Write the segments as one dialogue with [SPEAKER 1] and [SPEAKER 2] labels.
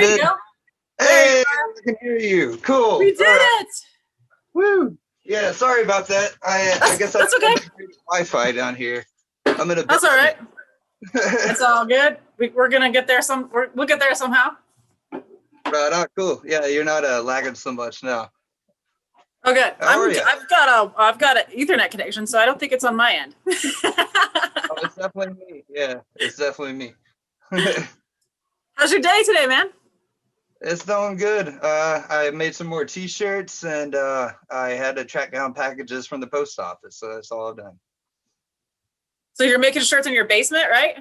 [SPEAKER 1] you
[SPEAKER 2] good?
[SPEAKER 1] go. There you
[SPEAKER 2] Hey,
[SPEAKER 1] are.
[SPEAKER 2] I can hear you. Cool.
[SPEAKER 1] We did
[SPEAKER 2] All right.
[SPEAKER 1] it.
[SPEAKER 2] Woo. Yeah, sorry about that. I guess I
[SPEAKER 1] That's
[SPEAKER 2] don't have
[SPEAKER 1] okay.
[SPEAKER 2] the greatest Wi-Fi down here. I'm in a
[SPEAKER 1] That's all right.
[SPEAKER 2] basement.
[SPEAKER 1] It's all good. We're gonna get there. We'll get there somehow.
[SPEAKER 2] Right on. Cool. Yeah, you're not lagging so much now.
[SPEAKER 1] Oh, good.
[SPEAKER 2] How are you?
[SPEAKER 1] I've got an Ethernet connection, so I don't think it's on my end.
[SPEAKER 2] Oh, it's definitely me. Yeah, it's definitely me.
[SPEAKER 1] How's your day today, man?
[SPEAKER 2] It's going good. I made some more T-shirts, and I had to track down packages from the post office. So that's all I've done.
[SPEAKER 1] So you're making shirts in your basement, right?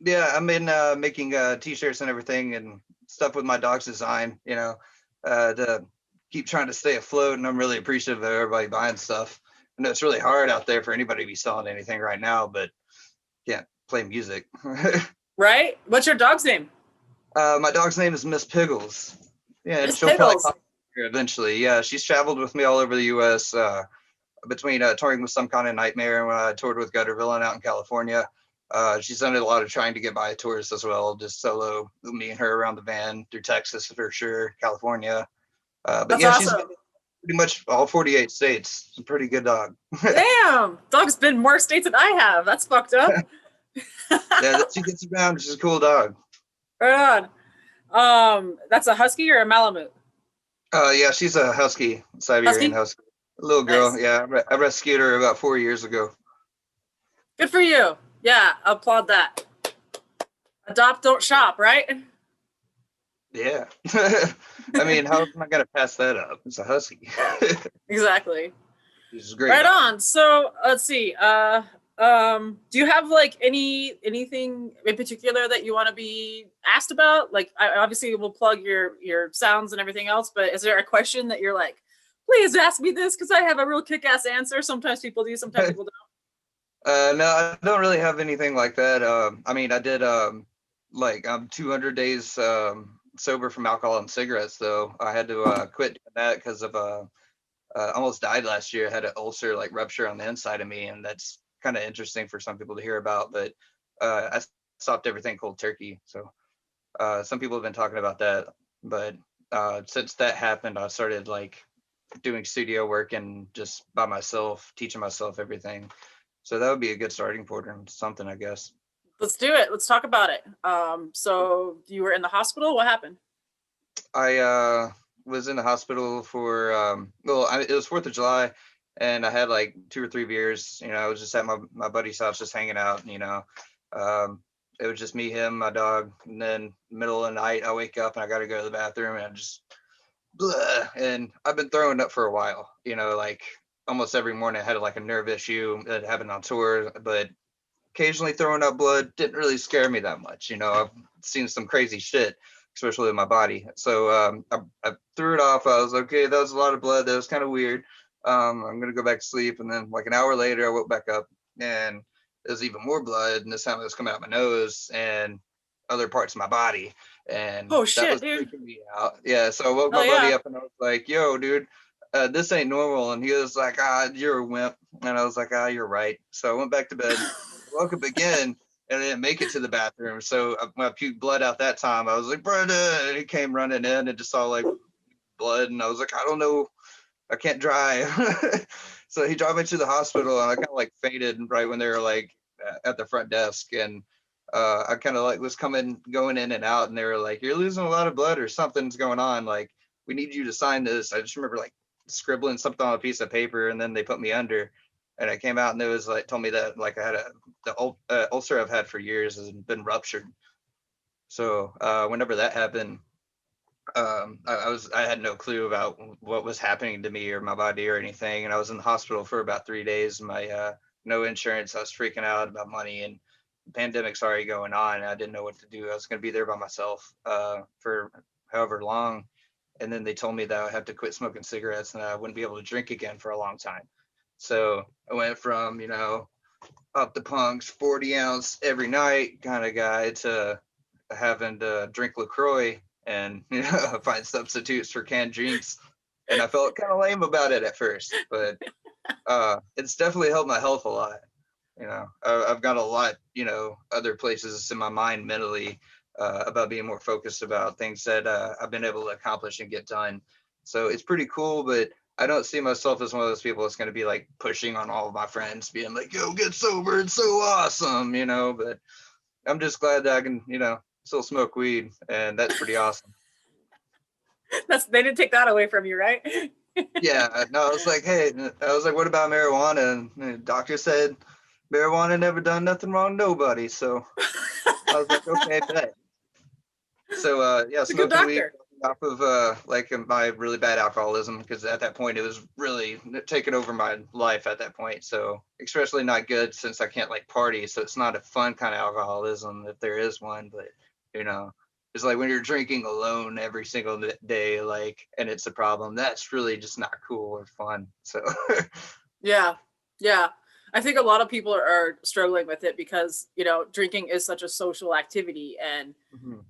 [SPEAKER 2] Yeah, I'm in making T-shirts and everything and stuff with my dog's design, to keep trying to stay afloat. And I'm really appreciative of everybody buying stuff. I know it's really hard out there for anybody to be selling anything right now, but can't play music.
[SPEAKER 1] Right. What's your dog's name?
[SPEAKER 2] My dog's name is Miss Piggles. Yeah, and
[SPEAKER 1] Miss
[SPEAKER 2] she'll probably
[SPEAKER 1] Pickles.
[SPEAKER 2] come here eventually. Yeah, she's traveled with me all over the U.S. Between touring with Some Kind of Nightmare and when I toured with Gutter Villain out in California. She's done a lot of trying to get by tourists as well, just solo, me and her around the van through Texas for sure, California. But
[SPEAKER 1] That's
[SPEAKER 2] yeah, she's been
[SPEAKER 1] awesome.
[SPEAKER 2] pretty much all 48 states. It's a pretty good dog.
[SPEAKER 1] Damn, dog's been more states than I have. That's fucked up.
[SPEAKER 2] Yeah, she gets around. She's a cool dog.
[SPEAKER 1] Right on. That's a husky or a Malamute?
[SPEAKER 2] Yeah, she's a husky, Siberian
[SPEAKER 1] Husky.
[SPEAKER 2] husky. A little girl.
[SPEAKER 1] Nice.
[SPEAKER 2] Yeah, I rescued her about 4 years ago.
[SPEAKER 1] Good for you. Yeah, applaud that. Adopt, don't shop, right?
[SPEAKER 2] Yeah. I mean, how am I gonna pass that up? It's a husky.
[SPEAKER 1] Exactly.
[SPEAKER 2] She's a great
[SPEAKER 1] Right
[SPEAKER 2] dog.
[SPEAKER 1] on. So let's see. Do you have like anything in particular that you want to be asked about? Like, I obviously will plug your sounds and everything else, but is there a question that you're like, please ask me this because I have a real kick-ass answer? Sometimes people do, sometimes people don't.
[SPEAKER 2] No, I don't really have anything like that. I mean, I did like I'm 200 days sober from alcohol and cigarettes, though. I had to quit doing that because of almost died last year. I had an ulcer like rupture on the inside of me, and that's kind of interesting for some people to hear about. But I stopped everything cold turkey. So some people have been talking about that, but since that happened, I started like doing studio work and just by myself, teaching myself everything. So that would be a good starting point or something, I guess.
[SPEAKER 1] Let's do it. Let's talk about it. So you were in the hospital. What happened?
[SPEAKER 2] I was in the hospital for it was 4th of July, and I had like 2 or 3 beers. I was just at my buddy's house, just hanging out. Um, it was just me, him, my dog, and then middle of the night, I wake up and I got to go to the bathroom, and I just blah, and I've been throwing up for a while. Like almost every morning I had like a nerve issue that happened on tour, but occasionally throwing up blood didn't really scare me that much. I've seen some crazy shit, especially with my body. So I threw it off. I was okay. That was a lot of blood. That was kind of weird. I'm gonna go back to sleep. And then like an hour later, I woke back up and there's even more blood. And this time it was coming out my nose and other parts of my body. And
[SPEAKER 1] Oh
[SPEAKER 2] that
[SPEAKER 1] shit,
[SPEAKER 2] was
[SPEAKER 1] dude.
[SPEAKER 2] freaking me out. Yeah. So I woke
[SPEAKER 1] Oh
[SPEAKER 2] my buddy
[SPEAKER 1] yeah.
[SPEAKER 2] up and I was like, yo, dude, this ain't normal. And he was like, you're a wimp. And I was like, you're right. So I went back to bed, woke up again, and I didn't make it to the bathroom. So when I puked blood out that time, I was like, Brenda, and he came running in and just saw like blood. And I was like, I don't know, I can't drive. So he drove me to the hospital, and I kind of like fainted right when they were like at the front desk. And I kind of like was going in and out, and they were like, you're losing a lot of blood or something's going on. Like, we need you to sign this. I just remember like scribbling something on a piece of paper, and then they put me under. And I came out, and it was like told me that like I had the ulcer I've had for years has been ruptured. So whenever that happened, I had no clue about what was happening to me or my body or anything, and I was in the hospital for about 3 days. My no insurance. I was freaking out about money, and the pandemic's already going on. And I didn't know what to do. I was going to be there by myself for however long, and then they told me that I had to quit smoking cigarettes and I wouldn't be able to drink again for a long time. So I went from up the punks 40 ounce every night kind of guy to having to drink LaCroix and find substitutes for canned drinks. And I felt kind of lame about it at first, but it's definitely helped my health a lot. I've got a lot, other places in my mind mentally about being more focused about things that I've been able to accomplish and get done. So it's pretty cool, but I don't see myself as one of those people that's going to be like pushing on all of my friends, being like, "Yo, get sober, it's so awesome," you know. But I'm just glad that I can, you know, still smoke weed, and that's pretty awesome.
[SPEAKER 1] They didn't take that away from you, right?
[SPEAKER 2] Yeah, no, I was like, hey, I was like, what about marijuana? And the doctor said marijuana never done nothing wrong to nobody. So I was like, okay, bet. So yeah,
[SPEAKER 1] It's a good
[SPEAKER 2] smoking weed
[SPEAKER 1] doctor.
[SPEAKER 2] off of like my really bad alcoholism, because at that point it was really taking over my life at that point. So especially not good since I can't like party. So it's not a fun kind of alcoholism if there is one, but you know, it's like when you're drinking alone every single day, like, and it's a problem. That's really just not cool or fun. So
[SPEAKER 1] Yeah. Yeah. I think a lot of people are struggling with it because, you know, drinking is such a social activity, and
[SPEAKER 2] mhm.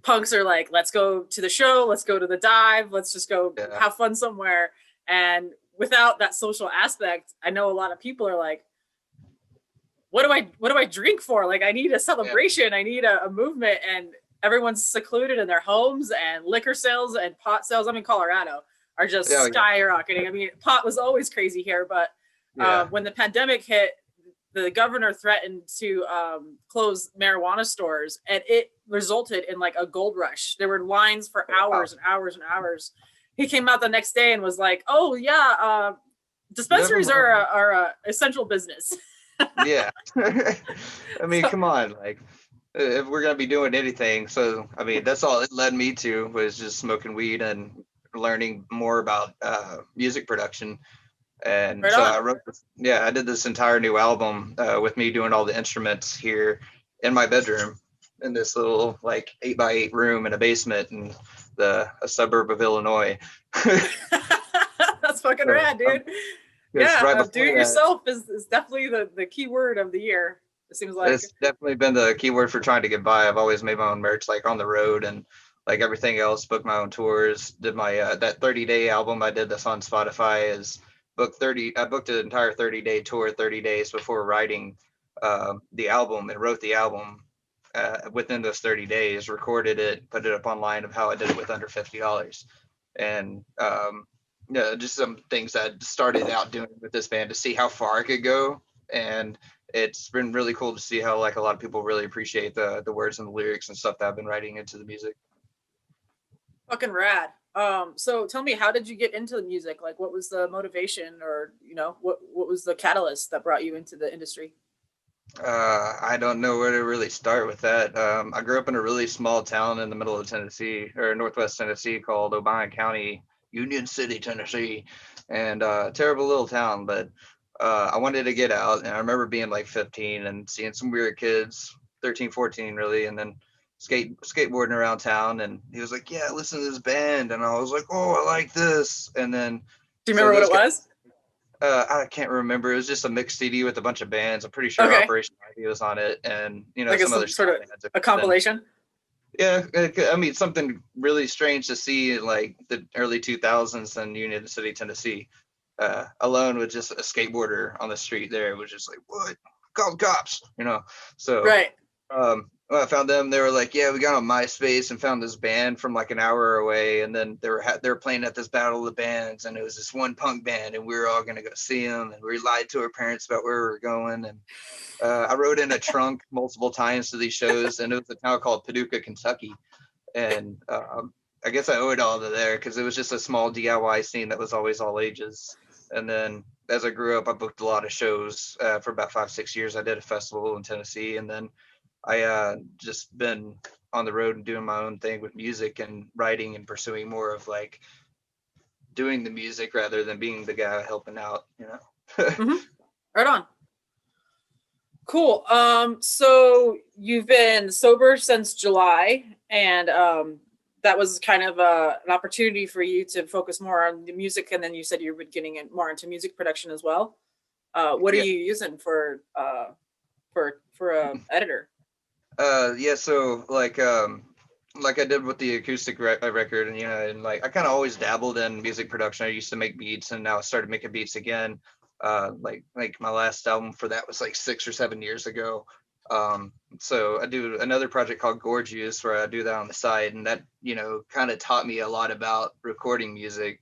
[SPEAKER 1] punks are like, let's go to the show, let's go to the dive, let's just go
[SPEAKER 2] Yeah,
[SPEAKER 1] have fun somewhere. And without that social aspect, I know a lot of people are like, what do I drink for? Like, I need a
[SPEAKER 2] yeah,
[SPEAKER 1] celebration, I need a movement, and everyone's secluded in their homes, and liquor sales and pot sales, I'm in Colorado, are
[SPEAKER 2] yeah,
[SPEAKER 1] just
[SPEAKER 2] yeah,
[SPEAKER 1] skyrocketing. I mean, pot was always crazy here, but
[SPEAKER 2] yeah.
[SPEAKER 1] when the pandemic hit, the governor threatened to close marijuana stores, and it resulted in like a gold rush. There were lines for
[SPEAKER 2] Wow.
[SPEAKER 1] hours and hours and hours. He came out the next day and was like, "Oh yeah,
[SPEAKER 2] Never
[SPEAKER 1] dispensaries are
[SPEAKER 2] mind.
[SPEAKER 1] a essential business."
[SPEAKER 2] Yeah. I mean,
[SPEAKER 1] So,
[SPEAKER 2] come on, like if we're gonna be doing anything, so I mean, that's all it led me to was just smoking weed and learning more about music production. And
[SPEAKER 1] right
[SPEAKER 2] so
[SPEAKER 1] on.
[SPEAKER 2] I wrote this, yeah, I did this entire new album with me doing all the instruments here in my bedroom in this little like 8x8 room in a basement in a suburb of Illinois.
[SPEAKER 1] That's fucking
[SPEAKER 2] So,
[SPEAKER 1] rad, dude.
[SPEAKER 2] because
[SPEAKER 1] Yeah,
[SPEAKER 2] right
[SPEAKER 1] do
[SPEAKER 2] before
[SPEAKER 1] it
[SPEAKER 2] that,
[SPEAKER 1] yourself is definitely the key word of the year. It seems like.
[SPEAKER 2] it's definitely been the keyword for trying to get by. I've always made my own merch, like on the road and like everything else. Booked my own tours. Did my that 30-day album I did this on Spotify is booked 30. I booked an entire 30-day tour, 30 days before writing the album, and wrote the album within those 30 days. Recorded it, put it up online of how I did it with under $50, and yeah, just some things I started out doing with this band to see how far I could go. And it's been really cool to see how like a lot of people really appreciate the words and the lyrics and stuff that I've been writing into the music.
[SPEAKER 1] Fucking rad. So tell me, how did you get into the music? Like, what was the motivation, or what was the catalyst that brought you into the industry?
[SPEAKER 2] I don't know where to really start with that. I grew up in a really small town in the middle of Tennessee, or Northwest Tennessee, called Obion County, Union City, Tennessee, and terrible little town. But I wanted to get out, and I remember being like 15 and seeing some weird kids, 13, 14 really, and then skateboarding around town. And he was like, "Yeah, listen to this band," and I was like, "Oh, I like this." And then
[SPEAKER 1] Do you
[SPEAKER 2] so
[SPEAKER 1] remember what
[SPEAKER 2] those
[SPEAKER 1] it
[SPEAKER 2] guys,
[SPEAKER 1] was?
[SPEAKER 2] I can't remember. It was just a mixed CD with a bunch of bands. I'm pretty sure
[SPEAKER 1] Okay,
[SPEAKER 2] Operation Ivy was on it, and you know
[SPEAKER 1] like
[SPEAKER 2] some
[SPEAKER 1] it's
[SPEAKER 2] other
[SPEAKER 1] some sort
[SPEAKER 2] ska
[SPEAKER 1] of
[SPEAKER 2] bands.
[SPEAKER 1] a
[SPEAKER 2] Then
[SPEAKER 1] compilation.
[SPEAKER 2] yeah, I mean something really strange to see in like the early 2000s in Union City, Tennessee, alone with just a skateboarder on the street. There, it was just like, what? Call the cops, you know. So
[SPEAKER 1] Right.
[SPEAKER 2] when I found them, they were like, "Yeah, we got on MySpace and found this band from like an hour away, and then they were playing at this battle of the bands, and it was this one punk band, and we were all gonna go see them, and we lied to our parents about where we were going, and I rode in a trunk multiple times to these shows, and it was a town called Paducah, Kentucky, and I guess I owe it all to there because it was just a small DIY scene that was always all ages, and then as I grew up, I booked a lot of shows for about 5, 6 years. I did a festival in Tennessee, and then I just been on the road and doing my own thing with music and writing and pursuing more of like doing the music rather than being the guy helping out, you know.
[SPEAKER 1] Mm-hmm. Right on. Cool. So you've been sober since July, and that was kind of an opportunity for you to focus more on the music, and then you said you've been getting more into music production as well. What are
[SPEAKER 2] Yeah.
[SPEAKER 1] you using for a editor?
[SPEAKER 2] Yeah, so like I did with the acoustic record, and you know, and like I kind of always dabbled in music production. I used to make beats, and now I started making beats again. Like my last album for that was like 6 or 7 years ago. So I do another project called Gorgeous where I do that on the side, and that kind of taught me a lot about recording music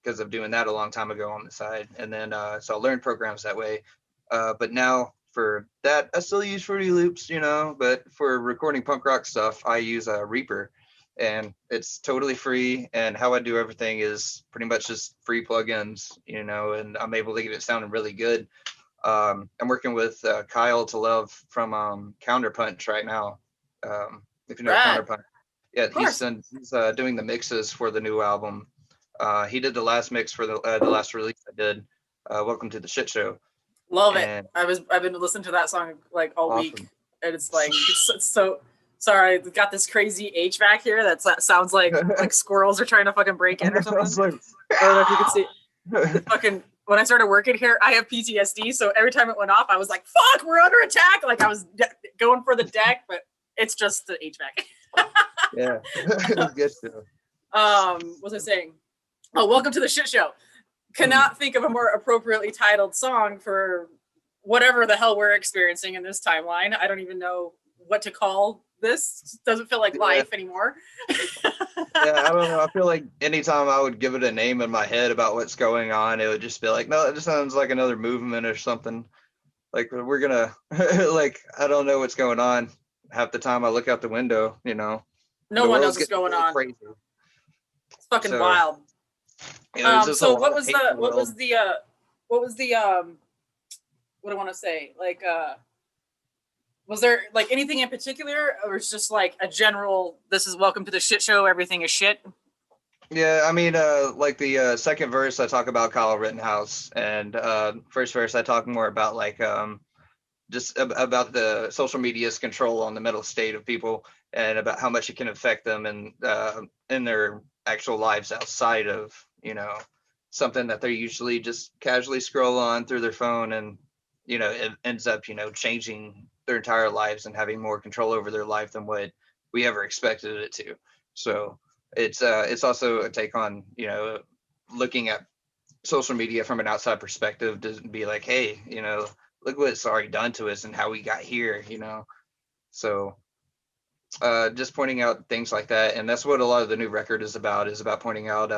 [SPEAKER 2] because of doing that a long time ago on the side. And then so I learned programs that way. But now for that, I still use Fruity Loops, but for recording punk rock stuff, I use a Reaper, and it's totally free. And how I do everything is pretty much just free plugins, and I'm able to get it sounding really good. I'm working with Kyle to Love from Counterpunch right now. If you know
[SPEAKER 1] Rad.
[SPEAKER 2] Counterpunch, yeah,
[SPEAKER 1] Of course.
[SPEAKER 2] he's doing the mixes for the new album. He did the last mix for the last release I did. Welcome to the Shitshow,
[SPEAKER 1] Love it.
[SPEAKER 2] and
[SPEAKER 1] I've been listening to that song like all week,
[SPEAKER 2] awesome.
[SPEAKER 1] and it's like it's so. Sorry, we've got this crazy HVAC here that sounds like squirrels are trying to fucking break in or something.
[SPEAKER 2] Like,
[SPEAKER 1] I don't know if you can see. Fucking when I started working here, I have PTSD, so every time it went off, I was like, "Fuck, we're under attack!" Like I was going for the deck, but it's just the HVAC.
[SPEAKER 2] yeah, good show.
[SPEAKER 1] What was I saying? Oh, welcome to the shit show. Cannot think of a more appropriately titled song for whatever the hell we're experiencing in this timeline. I don't even know what to call this. It doesn't feel like life anymore.
[SPEAKER 2] Yeah, I don't know. I feel like anytime I would give it a name in my head about what's going on, it would just be like, no, it just sounds like another movement or something. Like we're gonna like I don't know what's going on. Half the time I look out the window,
[SPEAKER 1] No
[SPEAKER 2] the
[SPEAKER 1] one knows
[SPEAKER 2] world's
[SPEAKER 1] what's
[SPEAKER 2] getting
[SPEAKER 1] going
[SPEAKER 2] really
[SPEAKER 1] on.
[SPEAKER 2] crazy.
[SPEAKER 1] It's fucking
[SPEAKER 2] So,
[SPEAKER 1] wild.
[SPEAKER 2] there's just a
[SPEAKER 1] So
[SPEAKER 2] lot
[SPEAKER 1] what
[SPEAKER 2] of
[SPEAKER 1] was
[SPEAKER 2] hate in
[SPEAKER 1] the
[SPEAKER 2] the
[SPEAKER 1] what was
[SPEAKER 2] world.
[SPEAKER 1] the what do I want to say? Like was there like anything in particular, or it's just like a general this is welcome to the shit show, everything is shit?
[SPEAKER 2] Yeah, I mean, like the second verse, I talk about Kyle Rittenhouse, and first verse, I talk more about like just about the social media's control on the mental state of people, and about how much it can affect them and in their actual lives outside of something that they usually just casually scroll on through their phone, and it ends up changing their entire lives and having more control over their life than what we ever expected it to. So it's also a take on looking at social media from an outside perspective to be like, hey, look what it's already done to us and how we got here. So just pointing out things like that, and that's what a lot of the new record is about pointing out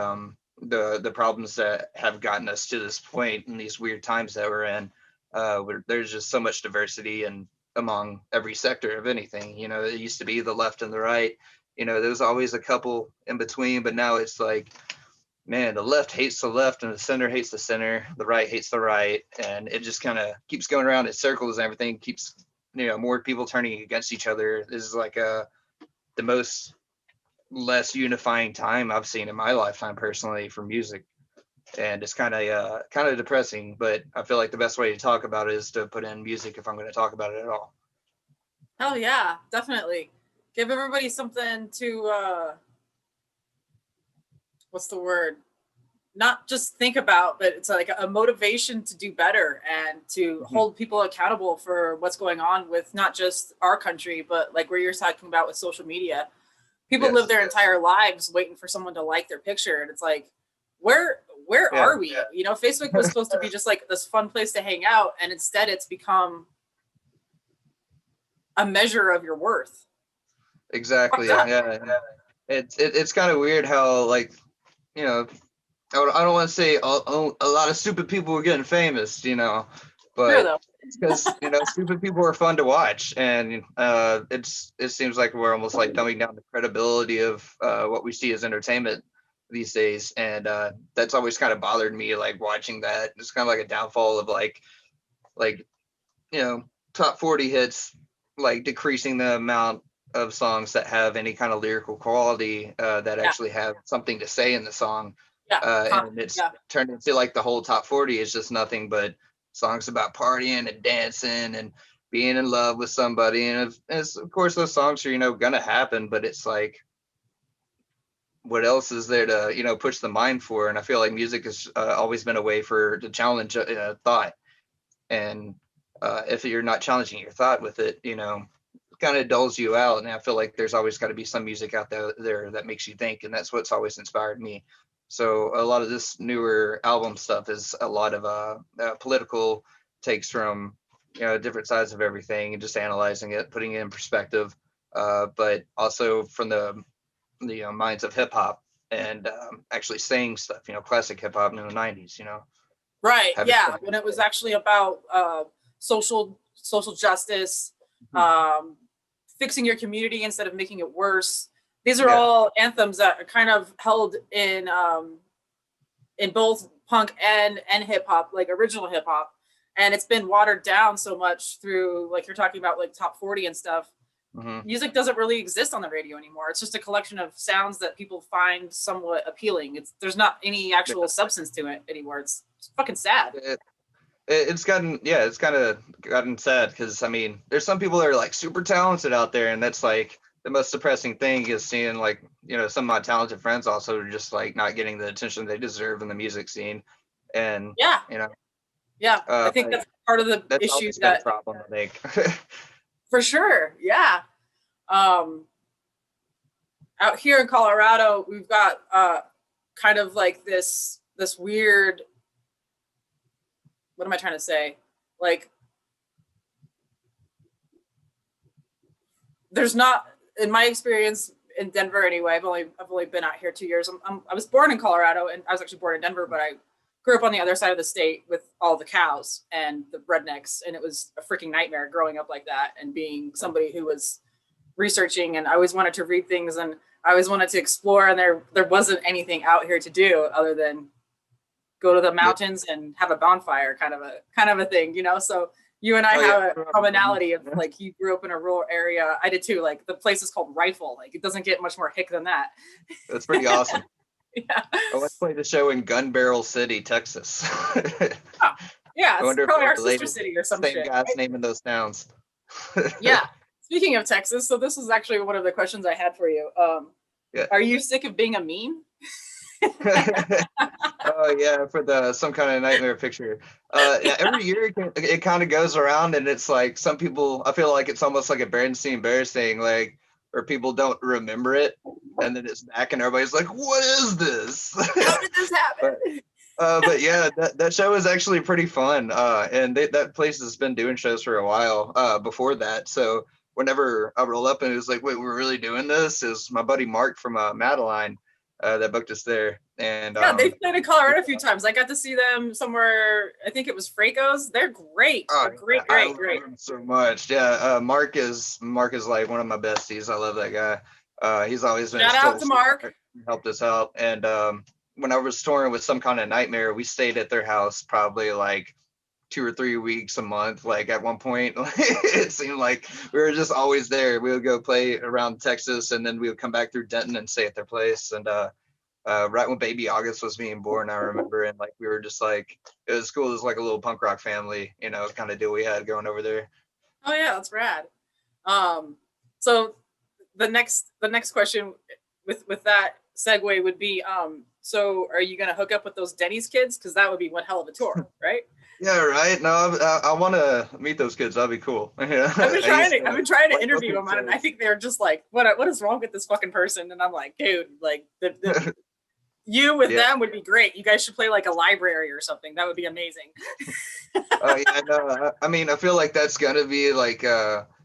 [SPEAKER 2] the problems that have gotten us to this point in these weird times that we're in, where there's just so much diversity and among every sector of anything. It used to be the left and the right. There was always a couple in between, but now it's like, man, the left hates the left and the center hates the center, the right hates the right, and it just kind of keeps going around in circles, and everything keeps more people turning against each other. This is like the most less unifying time I've seen in my lifetime personally for music, and it's kind of depressing, but I feel like the best way to talk about it is to put in music if I'm going to talk about it at all.
[SPEAKER 1] Hell yeah, definitely. Give everybody something to what's the word? Not just think about, but it's like a motivation to do better and to hold people accountable for what's going on with not just our country, but like where you're talking about with social media. People live their entire lives waiting for someone to like their picture, and it's like, where are we? Facebook was supposed to be just like this fun place to hang out, and instead it's become a measure of your worth.
[SPEAKER 2] Exactly. Yeah. It's kind of weird how like I don't want to say a lot of stupid people are getting famous, but it's because stupid people are fun to watch, and it seems like we're almost like dumbing down the credibility of what we see as entertainment these days, and that's always kind of bothered me, like watching that. It's kind of like a downfall of like top 40 hits, like decreasing the amount of songs that have any kind of lyrical quality that actually have something to say in the song. And it's turned into like the whole top 40 is just nothing but songs about partying and dancing and being in love with somebody. And of course those songs are, gonna happen, but it's like, what else is there to, push the mind for? And I feel like music has always been a way to challenge thought. And if you're not challenging your thought with it, kind of dulls you out. And I feel like there's always got to be some music out there that makes you think, and that's what's always inspired me. So a lot of this newer album stuff is a lot of political takes from different sides of everything and just analyzing it, putting it in perspective. But also from the minds of hip hop and actually saying stuff, classic hip hop in the 90s,
[SPEAKER 1] Right.
[SPEAKER 2] having
[SPEAKER 1] Yeah.
[SPEAKER 2] something
[SPEAKER 1] When
[SPEAKER 2] to
[SPEAKER 1] it was
[SPEAKER 2] say.
[SPEAKER 1] actually about social justice,
[SPEAKER 2] Mhm.
[SPEAKER 1] fixing your community instead of making it worse. These are
[SPEAKER 2] Yeah.
[SPEAKER 1] all anthems that are kind of held in both punk and hip hop, like original hip hop. And it's been watered down so much through, like you're talking about, like top 40 and stuff.
[SPEAKER 2] Hmm.
[SPEAKER 1] Music doesn't really exist on the radio anymore. It's just a collection of sounds that people find somewhat appealing. There's not any actual substance to it anymore. It's fucking sad.
[SPEAKER 2] It's gotten, yeah, it's kind of gotten sad because I mean there's some people that are like super talented out there, and that's like the most depressing thing is seeing like some of my talented friends also are just like not getting the attention they deserve in the music scene. And
[SPEAKER 1] Yeah,
[SPEAKER 2] you know
[SPEAKER 1] yeah. I think
[SPEAKER 2] but
[SPEAKER 1] that's part of the
[SPEAKER 2] that's
[SPEAKER 1] issue
[SPEAKER 2] always been a
[SPEAKER 1] that,
[SPEAKER 2] problem, I think.
[SPEAKER 1] for sure. Yeah. Um, Out here in Colorado, we've got kind of like this weird. What am I trying to say? Like, there's not, in my experience in Denver anyway. I've only been out here 2 years. I was born in Colorado, and I was actually born in Denver, but I grew up on the other side of the state with all the cows and the rednecks, and it was a freaking nightmare growing up like that and being somebody who was researching, and I always wanted to read things, and I always wanted to explore, and there wasn't anything out here to do other than go to the
[SPEAKER 2] Yeah.
[SPEAKER 1] mountains and have a bonfire, kind of a thing, So you and I
[SPEAKER 2] Oh yeah.
[SPEAKER 1] have a commonality of, like, you grew up in a rural area. I did too. Like, the place is called Rifle. Like, it doesn't get much more hick than that.
[SPEAKER 2] That's pretty awesome.
[SPEAKER 1] Yeah.
[SPEAKER 2] I once played a show in Gun Barrel City, Texas. I
[SPEAKER 1] Oh, yeah, it's
[SPEAKER 2] wonder if
[SPEAKER 1] probably
[SPEAKER 2] we're
[SPEAKER 1] our sister
[SPEAKER 2] related.
[SPEAKER 1] city or some
[SPEAKER 2] Same
[SPEAKER 1] shit,
[SPEAKER 2] guy's
[SPEAKER 1] right?
[SPEAKER 2] name in those towns.
[SPEAKER 1] Yeah. Speaking of Texas, so this is actually one of the questions I had for you.
[SPEAKER 2] Yeah.
[SPEAKER 1] Are you sick of being a meme?
[SPEAKER 2] Oh yeah, for the some kind of nightmare picture. Yeah, every year it kind of goes around, and it's like some people. I feel like it's almost like a Berenstain Bears thing, like where people don't remember it, and then it's back, and everybody's like, "What is this?"
[SPEAKER 1] How did this
[SPEAKER 2] but
[SPEAKER 1] happen?
[SPEAKER 2] but yeah, that show is actually pretty fun. And that place has been doing shows for a while. Before that, so whenever I roll up and it's like, "Wait, we're really doing this?" Is my buddy Mark from Madeline that booked us there, and
[SPEAKER 1] Yeah, they've played in Colorado a few times. I got to see them somewhere. I think it was Fraco's. They're great.
[SPEAKER 2] oh
[SPEAKER 1] They're
[SPEAKER 2] yeah,
[SPEAKER 1] great,
[SPEAKER 2] I
[SPEAKER 1] great,
[SPEAKER 2] love
[SPEAKER 1] great.
[SPEAKER 2] him so much. Yeah, Mark is like one of my besties. I love that guy. He's always been
[SPEAKER 1] Shout
[SPEAKER 2] his
[SPEAKER 1] out
[SPEAKER 2] total
[SPEAKER 1] to Mark.
[SPEAKER 2] sweetheart, helped us out. And when I was touring with Some Kind of Nightmare, we stayed at their house probably like 2 or 3 weeks a month. Like at one point, it seemed like we were just always there. We would go play around Texas, and then we would come back through Denton and stay at their place. And right when baby August was being born, I remember, and like we were just like, it was cool. It was like a little punk rock family, kind of deal we had going over there.
[SPEAKER 1] Oh yeah, that's rad. Um, so the next question with that segue would be, so are you gonna hook up with those Denny's kids? Because that would be one hell of a tour, right?
[SPEAKER 2] Yeah, right. No, I want to meet those kids. That'd be cool. Yeah,
[SPEAKER 1] I've been
[SPEAKER 2] I
[SPEAKER 1] trying
[SPEAKER 2] used
[SPEAKER 1] to I've
[SPEAKER 2] to
[SPEAKER 1] been trying to
[SPEAKER 2] like
[SPEAKER 1] interview
[SPEAKER 2] listening
[SPEAKER 1] them, and I
[SPEAKER 2] to.
[SPEAKER 1] think they're just like, what is wrong with this fucking person? And I'm like, dude, like you with
[SPEAKER 2] Yeah.
[SPEAKER 1] them would be great. You guys should play like a library or something. That would be amazing.
[SPEAKER 2] Oh yeah. No. I mean, I feel like that's gonna be like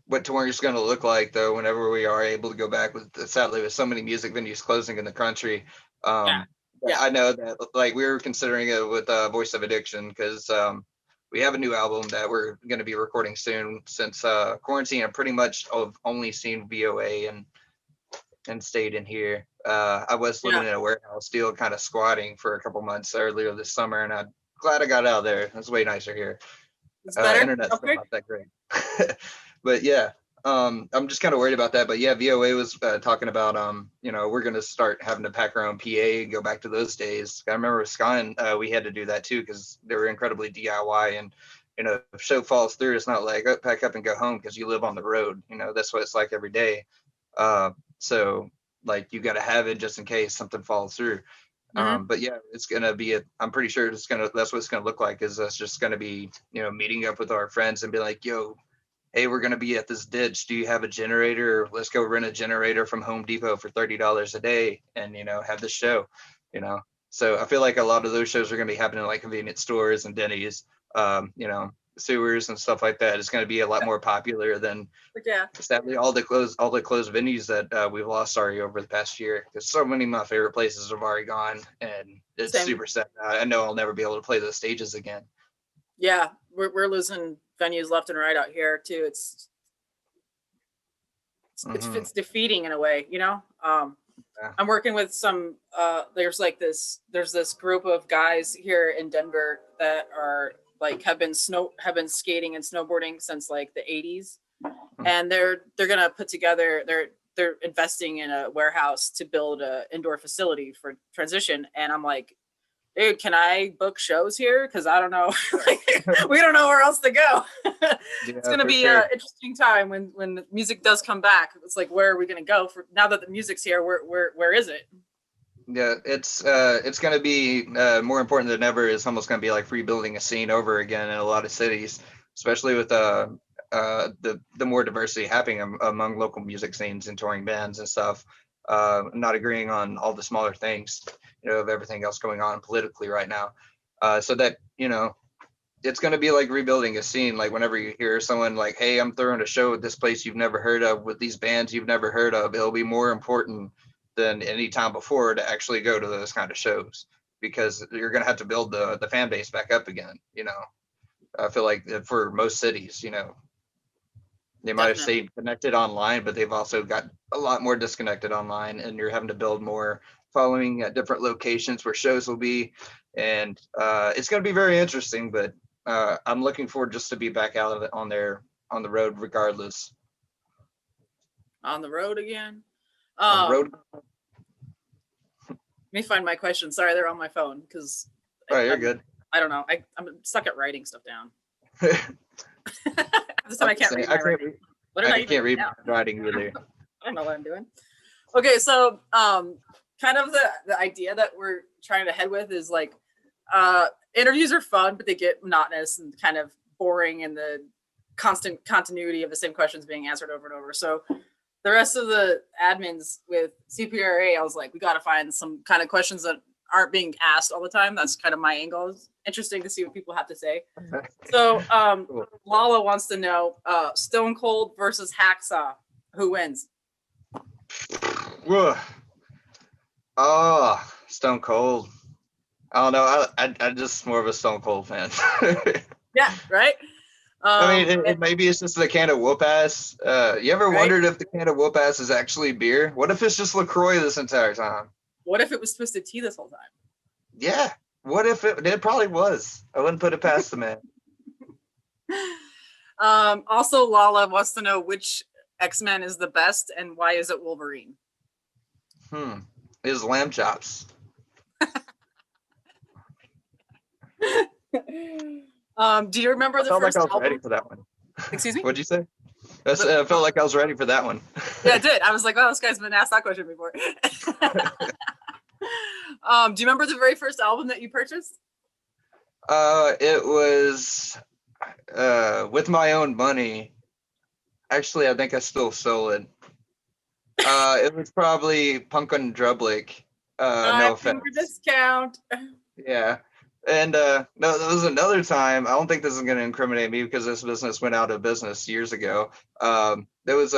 [SPEAKER 2] what touring's gonna look like though. Whenever we are able to go back with sadly with so many music venues closing in the country.
[SPEAKER 1] Yeah,
[SPEAKER 2] Um,
[SPEAKER 1] yeah,
[SPEAKER 2] I know that like we were considering it with Voice of Addiction because we have a new album that we're going to be recording soon. Since quarantine, I've pretty much only seen VOA and stayed in here. I was living
[SPEAKER 1] yeah.
[SPEAKER 2] in a warehouse, still kind of squatting for a couple months earlier this summer, and I'm glad I got out of there. It's way nicer here.
[SPEAKER 1] It's better.
[SPEAKER 2] Internet's still
[SPEAKER 1] Okay.
[SPEAKER 2] not that great, but yeah, I'm just kind of worried about that. But yeah, VOA was talking about we're gonna start having to pack our own PA and go back to those days. I remember with Sky, we had to do that too because they were incredibly DIY. And if show falls through, it's not like, oh, pack up and go home because you live on the road. That's what it's like every day. So like you got to have it just in case something falls through.
[SPEAKER 1] Mm-hmm.
[SPEAKER 2] But yeah, it's gonna be. I'm pretty sure that's what it's gonna look like. Is us just gonna be, meeting up with our friends and be like, yo, hey, we're gonna be at this ditch. Do you have a generator? Let's go rent a generator from Home Depot for $30 a day, and have the show. You know, so I feel like a lot of those shows are gonna be happening like convenience stores and Denny's. sewers and stuff like that is going to be a lot more popular than
[SPEAKER 1] Yeah.
[SPEAKER 2] sadly all the closed venues that we've lost already over the past year. Because so many of my favorite places have already gone, and it's
[SPEAKER 1] Same.
[SPEAKER 2] super sad. I know I'll never be able to play those stages again.
[SPEAKER 1] Yeah, we're losing venues left and right out here too. It's defeating in a way, you know.
[SPEAKER 2] Yeah.
[SPEAKER 1] I'm working with some. There's this group of guys here in Denver that are like have been skating and snowboarding since like the 80s, and they're gonna put together. They're investing in a warehouse to build a indoor facility for transition, and I'm like, dude, can I book shows here? Because I don't know, we don't know where else to go. It's gonna be an interesting time when the music does come back. It's like, where are we gonna go for now that the music's here? Where is it?
[SPEAKER 2] Yeah, it's gonna be more important than ever. It's almost gonna be like rebuilding a scene over again in a lot of cities, especially with the more diversity happening among local music scenes and touring bands and stuff. Not agreeing on all the smaller things, of everything else going on politically right now. So that, it's going to be like rebuilding a scene. Like whenever you hear someone like, hey, I'm throwing a show at this place you've never heard of with these bands you've never heard of, it'll be more important than any time before to actually go to those kind of shows, because you're going to have to build the fan base back up again. I feel like for most cities, they might have stayed connected online, but they've also got a lot more disconnected online, and you're having to build more following at different locations where shows will be. And it's going to be very interesting, but I'm looking forward just to be back out of it on the road regardless.
[SPEAKER 1] On the road again?
[SPEAKER 2] On the road.
[SPEAKER 1] Let me find my questions. Sorry, they're on my phone because
[SPEAKER 2] you're good.
[SPEAKER 1] I don't know. I'm stuck at writing stuff down. This time I can't read my writing.
[SPEAKER 2] I can't read my writing either.
[SPEAKER 1] I don't know what I'm doing. Okay, so kind of the idea that we're trying to head with is like interviews are fun, but they get monotonous and kind of boring, and the constant continuity of the same questions being answered over and over. So the rest of the admins with CPRA, I was like, we got to find some kind of questions that aren't being asked all the time. That's kind of my angle. It's interesting to see what people have to say. So cool. Lala wants to know Stone Cold versus Hacksaw. Who wins?
[SPEAKER 2] Oh, Stone Cold. I don't know. I'm just more of a Stone Cold fan.
[SPEAKER 1] Yeah, right?
[SPEAKER 2] I mean, maybe it's just the can of whoop-ass. You ever wondered if the can of whoop-ass is actually beer? What if it's just LaCroix this entire time?
[SPEAKER 1] What if it was Twisted Tea this whole time?
[SPEAKER 2] Yeah. What if it probably was? I wouldn't put it past the man.
[SPEAKER 1] Also, Lala wants to know which X-Men is the best and why is it Wolverine?
[SPEAKER 2] Is lamb chops.
[SPEAKER 1] Do you remember the first album? I felt like I was
[SPEAKER 2] ready for that one.
[SPEAKER 1] Excuse me?
[SPEAKER 2] What'd you say? I felt like I was ready for that one.
[SPEAKER 1] Yeah, I did. I was like, oh, this guy's been asked that question before. Do you remember the very first album that you purchased?
[SPEAKER 2] It was with my own money. Actually, I think I still stole it. It was probably Punk on Drublick. No offense.
[SPEAKER 1] Discount.
[SPEAKER 2] Yeah. And no, there was another time. I don't think this is going to incriminate me because this business went out of business years ago. There was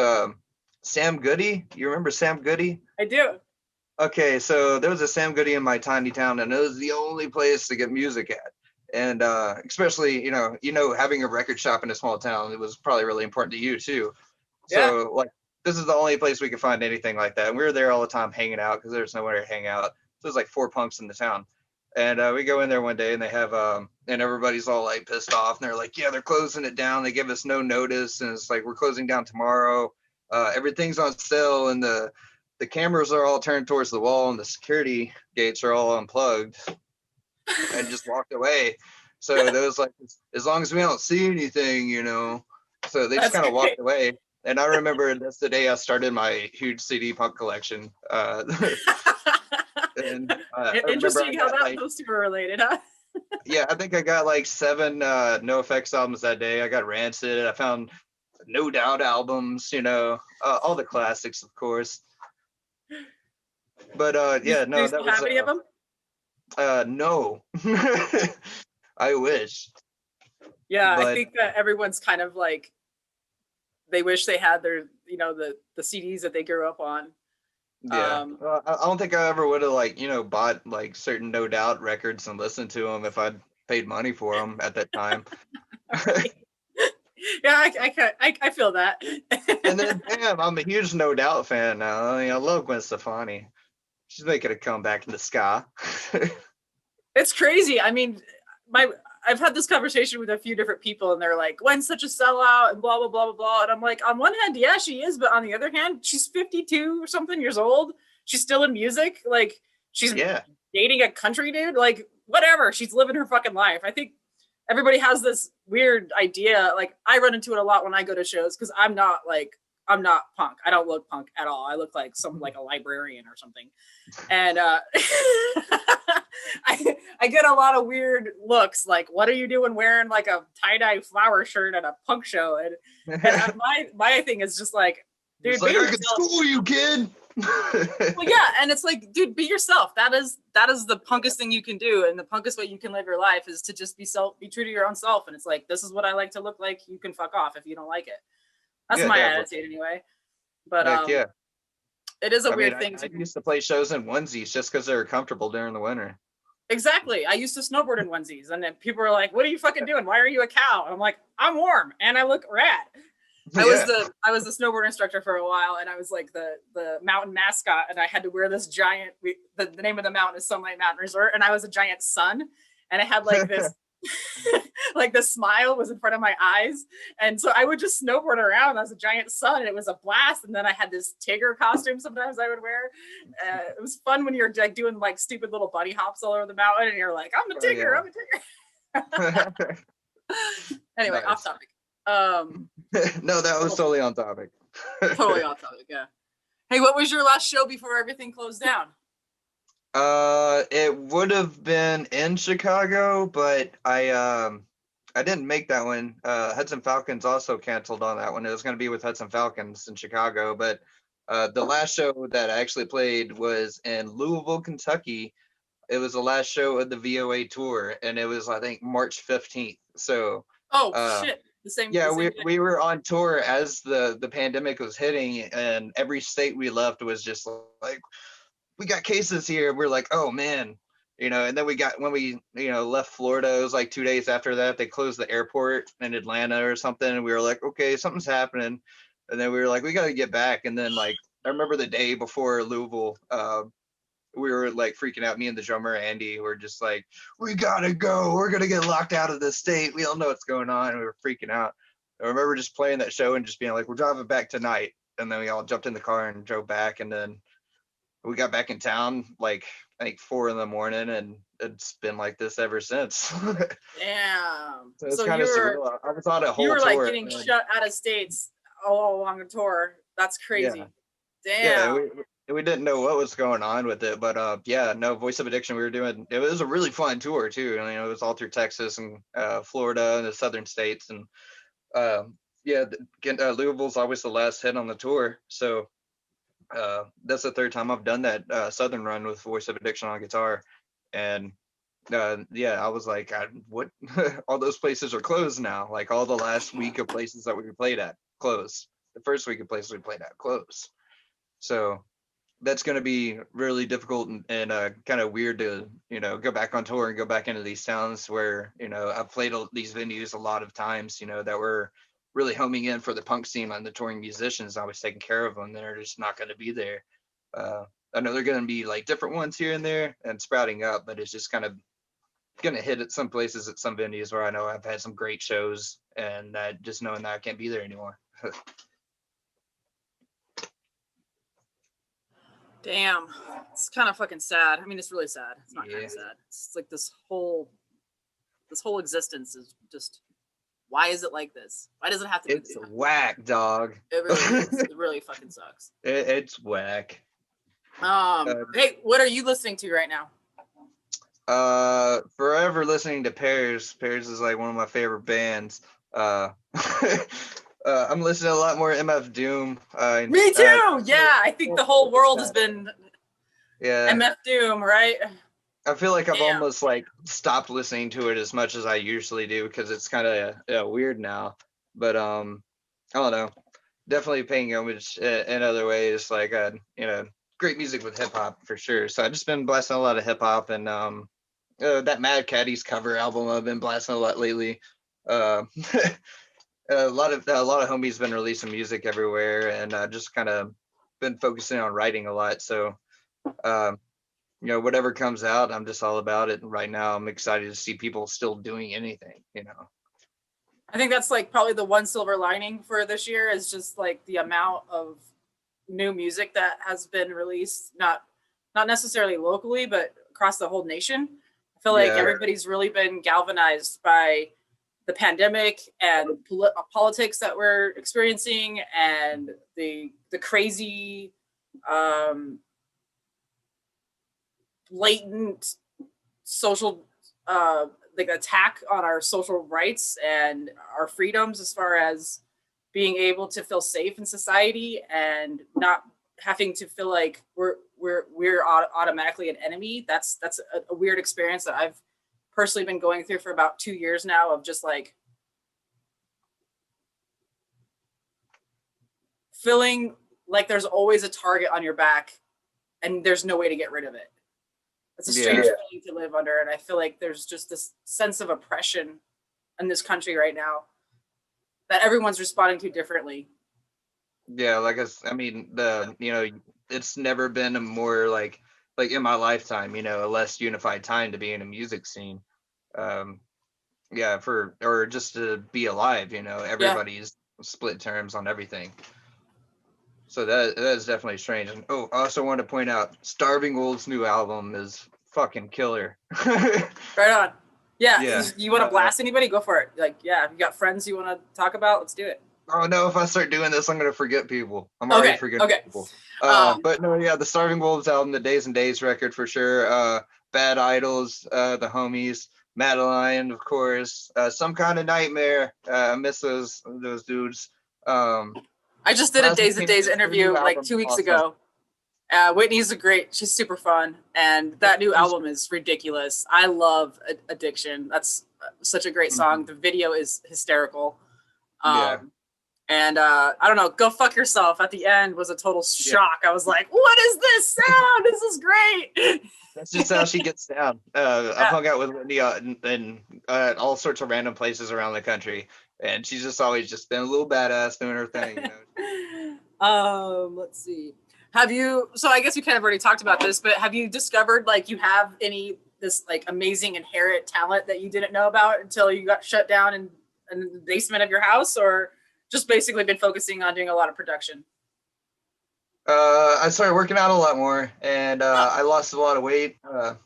[SPEAKER 2] Sam Goody. You remember Sam Goody?
[SPEAKER 1] I do.
[SPEAKER 2] Okay, so there was a Sam Goody in my tiny town, and it was the only place to get music at. And especially, having a record shop in a small town, it was probably really important to you too.
[SPEAKER 1] Yeah.
[SPEAKER 2] So like, this is the only place we could find anything like that. And we were there all the time hanging out because there's nowhere to hang out. So there's like 4 punks in the town. And we go in there one day and they have, and everybody's all like pissed off. And they're like, yeah, they're closing it down. They give us no notice. And it's like, we're closing down tomorrow. Everything's on sale. And the cameras are all turned towards the wall and the security gates are all unplugged. And just walked away. So there was like, as long as we don't see anything, So they just kind of walked away. And I remember that's the day I started my huge CD punk collection. And
[SPEAKER 1] interesting how those two are related, huh?
[SPEAKER 2] Yeah, I think I got like 7 NoFX albums that day. I got Rancid. I found No Doubt albums, all the classics, of course. But yeah, no,
[SPEAKER 1] do you still have any of them?
[SPEAKER 2] No. I wish.
[SPEAKER 1] Yeah, I
[SPEAKER 2] But
[SPEAKER 1] think that everyone's kind of like they wish they had their, you know, the CDs that they grew up on.
[SPEAKER 2] yeah, I don't think I ever would have like, bought like certain No Doubt records and listened to them if I'd paid money for them at that time.
[SPEAKER 1] Right. Yeah, I feel that.
[SPEAKER 2] And then, damn, I'm a huge No Doubt fan now. I mean, I love Gwen Stefani. She's making a comeback in the ska.
[SPEAKER 1] It's crazy. I mean, my I've had this conversation with a few different people, and they're like, "Gwen's such a sellout," and blah blah blah blah blah. And I'm like, on one hand, yeah, she is, but on the other hand, she's 52 or something years old. She's still in music. Like, she's
[SPEAKER 2] Yeah,
[SPEAKER 1] dating a country dude. Like, whatever. She's living her fucking life. I think everybody has this weird idea. Like, I run into it a lot when I go to shows because I'm not punk. I don't look punk at all. I look like like a librarian or something. And I get a lot of weird looks like, what are you doing wearing like a tie-dye flower shirt at a punk show? And my thing is just like, dude,
[SPEAKER 2] it's like, I could school you, kid.
[SPEAKER 1] Well, yeah, and it's like, dude, be yourself. That is the punkest thing you can do, and the punkest way you can live your life is to just be true to your own self. And it's like, this is what I like to look like. You can fuck off if you don't like it. That's my attitude anyway. But
[SPEAKER 2] yeah.
[SPEAKER 1] it is a weird thing.
[SPEAKER 2] I used to play shows in onesies just because they were comfortable during the winter.
[SPEAKER 1] Exactly. I used to snowboard in onesies, and then people were like, "What are you fucking doing? Why are you a cow?" And I'm like, "I'm warm and I look rad." I was the snowboard instructor for a while, and I was like the mountain mascot, and I had to wear this giant. The name of the mountain is Sunlight Mountain Resort, and I was a giant sun, and I had like this. Like the smile was in front of my eyes, and so I would just snowboard around as a giant sun, and it was a blast. And then I had this Tigger costume sometimes I would wear. It was fun when you're like doing like stupid little bunny hops all over the mountain, and you're like, I'm a Tigger, I'm a Tigger. Anyway, off topic.
[SPEAKER 2] No, that was totally on topic.
[SPEAKER 1] Totally off topic. Yeah. Hey, what was your last show before everything closed down?
[SPEAKER 2] It would have been in Chicago, but I didn't make that one. Hudson Falcons also canceled on that one. It was going to be with Hudson Falcons in Chicago, but the last show that I actually played was in Louisville, Kentucky. It was the last show of the VOA tour, and it was, I think, March 15th. So
[SPEAKER 1] shit.
[SPEAKER 2] We were on tour as the pandemic was hitting, and every state we left was just like, we got cases here. We're like, oh man, and then when we left Florida, it was like 2 days after that, they closed the airport in Atlanta or something. And we were like, okay, something's happening. And then we were like, we got to get back. And then like, I remember the day before Louisville, we were like freaking out. Me and the drummer, Andy, were just like, we got to go. We're going to get locked out of this state. We don't know what's going on. And we were freaking out. I remember just playing that show and just being like, we're driving back tonight. And then we all jumped in the car and drove back. And then we got back in town like I think 4 a.m, and it's been like this ever since.
[SPEAKER 1] Damn.
[SPEAKER 2] So it's kind of surreal. I was on a whole tour.
[SPEAKER 1] You were like getting shut out of states all along the tour. That's crazy.
[SPEAKER 2] Yeah.
[SPEAKER 1] Damn.
[SPEAKER 2] Yeah, we didn't know what was going on with it, but Voice of Addiction, we were doing. It was a really fun tour too. It was all through Texas and Florida and the southern states, and Louisville's always the last hit on the tour. So that's the third time I've done that southern run with Voice of Addiction on guitar. And I was like, what? All those places are closed now. Like all the last week of places that we played at closed. The first week of places we played at closed. So that's going to be really difficult and kind of weird to go back on tour and go back into these towns where I've played these venues a lot of times that were really homing in for the punk scene and the touring musicians. I was taking care of them. They're just not going to be there. I know they're going to be like different ones here and there and sprouting up, but it's just kind of going to hit at some places at some venues where I know I've had some great shows, and that just knowing that I can't be there anymore.
[SPEAKER 1] Damn, it's kind of fucking sad. I mean, it's really sad. It's not kind of sad. It's like this whole existence is just, why is it like this? Why does it have to be?
[SPEAKER 2] It's whack, dog.
[SPEAKER 1] It really is. It really fucking sucks.
[SPEAKER 2] It's whack.
[SPEAKER 1] Hey, what are you listening to right now?
[SPEAKER 2] Forever listening to Pears. Pears is like one of my favorite bands. I'm listening to a lot more MF Doom.
[SPEAKER 1] Me too. I think the whole world has been MF Doom, right?
[SPEAKER 2] I feel like I've
[SPEAKER 1] Damn.
[SPEAKER 2] almost like stopped listening to it as much as I usually do because it's kind of weird now. But I don't know. Definitely paying homage in other ways, like great music with hip hop for sure. So I've just been blasting a lot of hip hop and that Mad Caddies cover album I've been blasting a lot lately. Uh, a lot of homies been releasing music everywhere, and just kind of been focusing on writing a lot. So um, whatever comes out, I'm just all about it. And right now, I'm excited to see people still doing anything.
[SPEAKER 1] I think that's like probably the one silver lining for this year is just like the amount of new music that has been released, not necessarily locally, but across the whole nation. I feel like
[SPEAKER 2] Yeah,
[SPEAKER 1] everybody's really been galvanized by the pandemic and politics that we're experiencing, and the crazy um, blatant social like attack on our social rights and our freedoms as far as being able to feel safe in society and not having to feel like we're automatically an enemy. That's a weird experience that I've personally been going through for about 2 years now, of just like feeling like there's always a target on your back and there's no way to get rid of it. It's a strange
[SPEAKER 2] yeah,
[SPEAKER 1] feeling to live under, and I feel like there's just this sense of oppression in this country right now that everyone's responding to differently.
[SPEAKER 2] yeah. I mean, it's never been a more like in my lifetime, a less unified time to be in a music scene. Um, yeah, or just to be alive.
[SPEAKER 1] Yeah,
[SPEAKER 2] Everybody's split terms on everything. So that is definitely strange. And I also want to point out, Starving Old's new album is fucking killer.
[SPEAKER 1] right on. Yeah,
[SPEAKER 2] Yeah.
[SPEAKER 1] you want to blast anybody? Go for it. Like, yeah, if you got friends you want to talk about, let's do it.
[SPEAKER 2] Oh no, if I start doing this, I'm gonna forget people. I'm already
[SPEAKER 1] Okay,
[SPEAKER 2] forgetting
[SPEAKER 1] okay.
[SPEAKER 2] people.
[SPEAKER 1] Um,
[SPEAKER 2] But no, yeah, the Starving Wolves album, the Days and Days record for sure. Bad Idols, the Homies, Madeline, of course. Some Kind of Nightmare. I miss those dudes. Um,
[SPEAKER 1] I just did a
[SPEAKER 2] Plasma
[SPEAKER 1] Days and Days
[SPEAKER 2] Kings, their new
[SPEAKER 1] interview like
[SPEAKER 2] album,
[SPEAKER 1] 2 weeks
[SPEAKER 2] awesome.
[SPEAKER 1] ago. Whitney's she's super fun, and that new album is ridiculous. I love Addiction. That's such a great song.
[SPEAKER 2] Mhm.
[SPEAKER 1] The video is hysterical.
[SPEAKER 2] Yeah,
[SPEAKER 1] Um, and I don't know, Go Fuck Yourself at the end was a total
[SPEAKER 2] yeah.
[SPEAKER 1] shock. I was like, what is this sound? This is great.
[SPEAKER 2] That's just how she gets down. I've
[SPEAKER 1] Yeah.
[SPEAKER 2] hung out with Whitney in all sorts of random places around the country, and she's just always just been a little badass doing her thing.
[SPEAKER 1] Let's see. Have you, so I guess you kind of already talked about this, but have you discovered like you have any this like amazing inherent talent that you didn't know about until you got shut down in the basement of your house, or just basically been focusing on doing a lot of production?
[SPEAKER 2] I started working out a lot more, and
[SPEAKER 1] Oh,
[SPEAKER 2] I lost a lot of weight,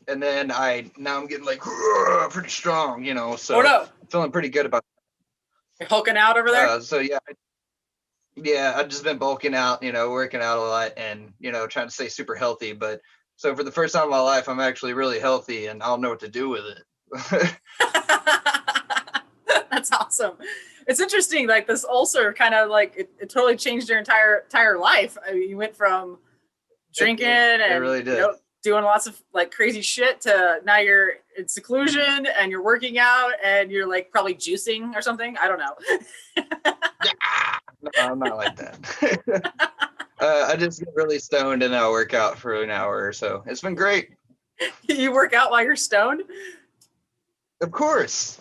[SPEAKER 2] and then now I'm getting like pretty strong,
[SPEAKER 1] oh
[SPEAKER 2] so
[SPEAKER 1] no,
[SPEAKER 2] I'm feeling pretty good about.
[SPEAKER 1] you're hulking out over there.
[SPEAKER 2] So yeah, yeah, I've just been bulking out, working out a lot, and trying to stay super healthy. But so for the first time in my life, I'm actually really healthy, and I don't know what to do with it.
[SPEAKER 1] That's awesome. It's interesting, like this ulcer kind of like it totally changed your entire life. I mean, you went from drinking
[SPEAKER 2] It
[SPEAKER 1] and
[SPEAKER 2] really did.
[SPEAKER 1] doing lots of like crazy shit to now you're in seclusion and you're working out and you're like probably juicing or something. I don't know.
[SPEAKER 2] No, I'm not like that. I just get really stoned and I'll work out for an hour or so. It's been great.
[SPEAKER 1] You work out while you're stoned.
[SPEAKER 2] Of course.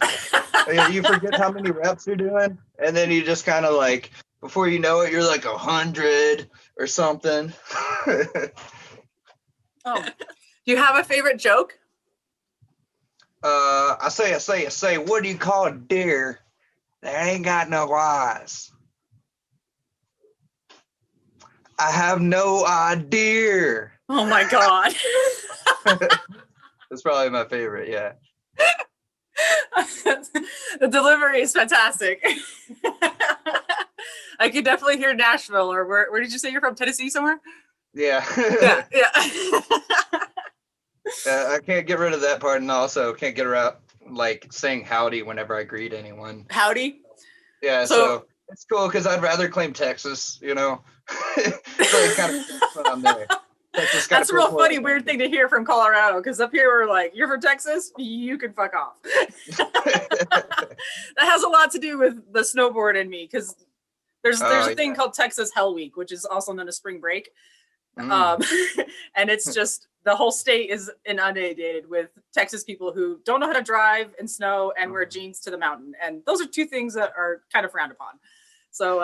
[SPEAKER 2] You forget how many reps you're doing, and then you just kind of like, before you know it, you're like 100 or something.
[SPEAKER 1] Oh, do you have a favorite joke?
[SPEAKER 2] I say, what do you call a deer that ain't got no eyes? I have no idea.
[SPEAKER 1] Oh my god.
[SPEAKER 2] That's probably my favorite. Yeah.
[SPEAKER 1] The delivery is fantastic. I could definitely hear Nashville, or where did you say you're from? Tennessee somewhere?
[SPEAKER 2] Yeah.
[SPEAKER 1] Yeah, yeah.
[SPEAKER 2] I can't get rid of that part, and also can't get around like saying howdy whenever I greet anyone.
[SPEAKER 1] Howdy.
[SPEAKER 2] Yeah,
[SPEAKER 1] So
[SPEAKER 2] so it's cool because I'd rather claim Texas, so it kind of fits when I'm there. Texas got
[SPEAKER 1] That's
[SPEAKER 2] to
[SPEAKER 1] a real
[SPEAKER 2] put
[SPEAKER 1] funny, weird thing to hear from Colorado, because up here we're like, you're from Texas, you can fuck off. That has a lot to do with the snowboard in me, because there's a thing called Texas Hell Week, which is also known as spring break. And it's just the whole state is inundated with Texas people who don't know how to drive in snow and wear jeans to the mountain. And those are two things that are kind of frowned upon. So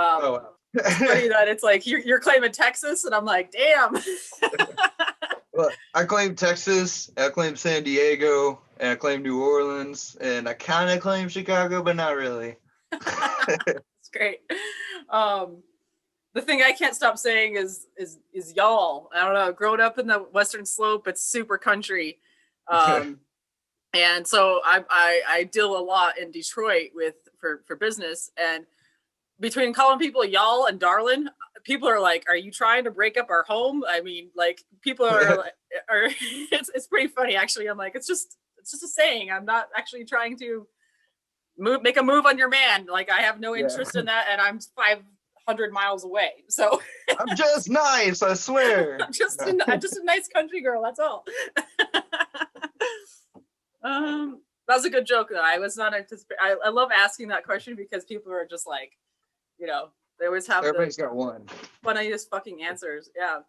[SPEAKER 1] it's funny that it's like you're claiming Texas, and I'm like, damn.
[SPEAKER 2] Well, I claim Texas, I claim San Diego, and I claim New Orleans, and I kind of claim Chicago, but not really.
[SPEAKER 1] It's great. The thing I can't stop saying is y'all. I don't know. Growing up in the Western Slope, it's super country, and so I deal a lot in Detroit for business, and between calling people y'all and darling, people are like, "Are you trying to break up our home?" I mean, like people are it's pretty funny actually. I'm like, it's just a saying. I'm not actually trying to make a move on your man. Like I have no interest in that, and I'm 500 miles away. So
[SPEAKER 2] I'm just nice, I swear.
[SPEAKER 1] I'm just a nice country girl. That's all. That was a good joke though. I was not anticipating. I love asking that question because people are just like, they always have.
[SPEAKER 2] Everybody's got one.
[SPEAKER 1] Funniest fucking answers. Yeah.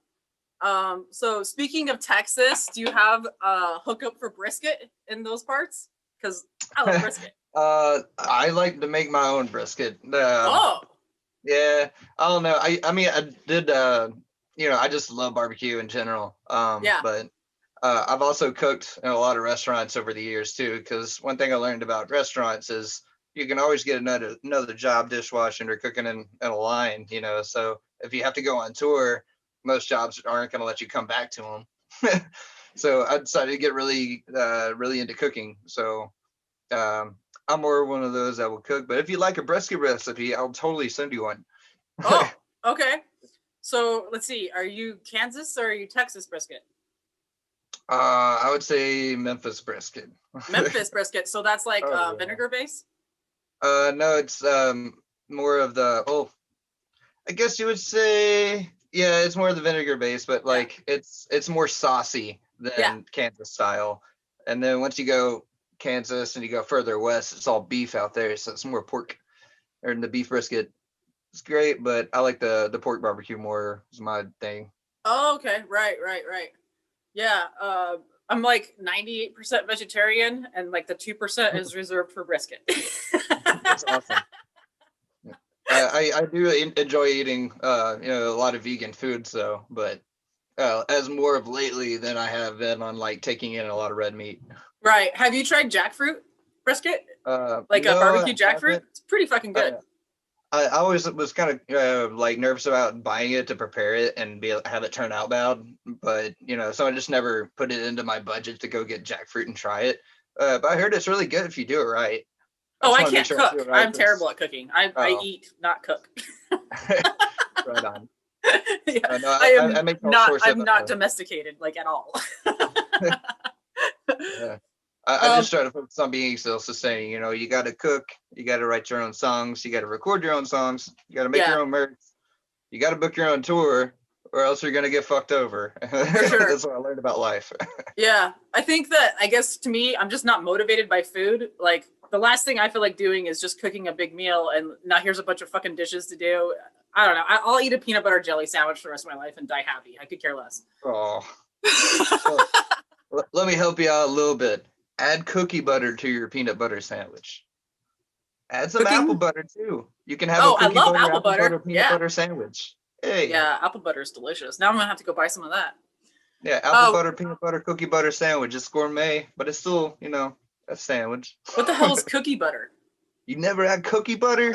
[SPEAKER 1] So speaking of Texas, do you have a hookup for brisket in those parts? Because I love brisket.
[SPEAKER 2] I like to make my own brisket. Yeah, I don't know. I mean, I did. I just love barbecue in general. But I've also cooked in a lot of restaurants over the years too. Because one thing I learned about restaurants is you can always get another job dishwashing or cooking in a line. So if you have to go on tour, most jobs aren't going to let you come back to them. So I decided to get really into cooking. So I'm more one of those that will cook. But if you like a brisket recipe, I'll totally send you one.
[SPEAKER 1] Oh, okay. So let's see. Are you Kansas or are you Texas brisket?
[SPEAKER 2] I would say Memphis brisket.
[SPEAKER 1] Memphis brisket. So that's like vinegar base?
[SPEAKER 2] No, it's more of the I guess you would say it's more of the vinegar base, but like it's more saucy than Kansas style. And then once you go Kansas and you go further west, it's all beef out there, so it's more pork. Or the beef brisket, it's great, but I like the pork barbecue more. Is my thing.
[SPEAKER 1] Oh, okay, right. Yeah, I'm like 98% vegetarian, and like the 2% is reserved for brisket.
[SPEAKER 2] That's awesome. I do enjoy eating a lot of vegan food, but as more of lately than I have been on like taking in a lot of red meat.
[SPEAKER 1] Right. Have you tried jackfruit brisket? Like
[SPEAKER 2] no,
[SPEAKER 1] a barbecue jackfruit? It's pretty fucking good.
[SPEAKER 2] I always was kind of like nervous about buying it to prepare it and have it turn out bad, but so I just never put it into my budget to go get jackfruit and try it. But I heard it's really good if you do it right.
[SPEAKER 1] I can't cook. I'm terrible at cooking. I eat, not cook.
[SPEAKER 2] Right on.
[SPEAKER 1] Yeah,
[SPEAKER 2] no,
[SPEAKER 1] I'm not domesticated like at all.
[SPEAKER 2] Yeah. I just try to focus on being self-sustaining. You got to cook, you got to write your own songs, you got to record your own songs, you got to make your own merch, you got to book your own tour, or else you're gonna get fucked over. For sure. That's what I learned about life.
[SPEAKER 1] Yeah, I guess to me, I'm just not motivated by food. Like the last thing I feel like doing is just cooking a big meal, and now here's a bunch of fucking dishes to do. I don't know. I'll eat a peanut butter jelly sandwich for the rest of my life and die happy. I could care less.
[SPEAKER 2] Oh. Well, let me help you out a little bit. Add cookie butter to your peanut butter sandwich. Add some apple butter too. You can have a cookie butter, apple butter peanut butter sandwich. Hey.
[SPEAKER 1] Yeah, apple butter is delicious. Now I'm gonna have to go buy some of that.
[SPEAKER 2] Yeah, apple butter, peanut butter, cookie butter sandwich. It's gourmet, but it's still, a sandwich.
[SPEAKER 1] What the hell is cookie butter?
[SPEAKER 2] You never had cookie butter?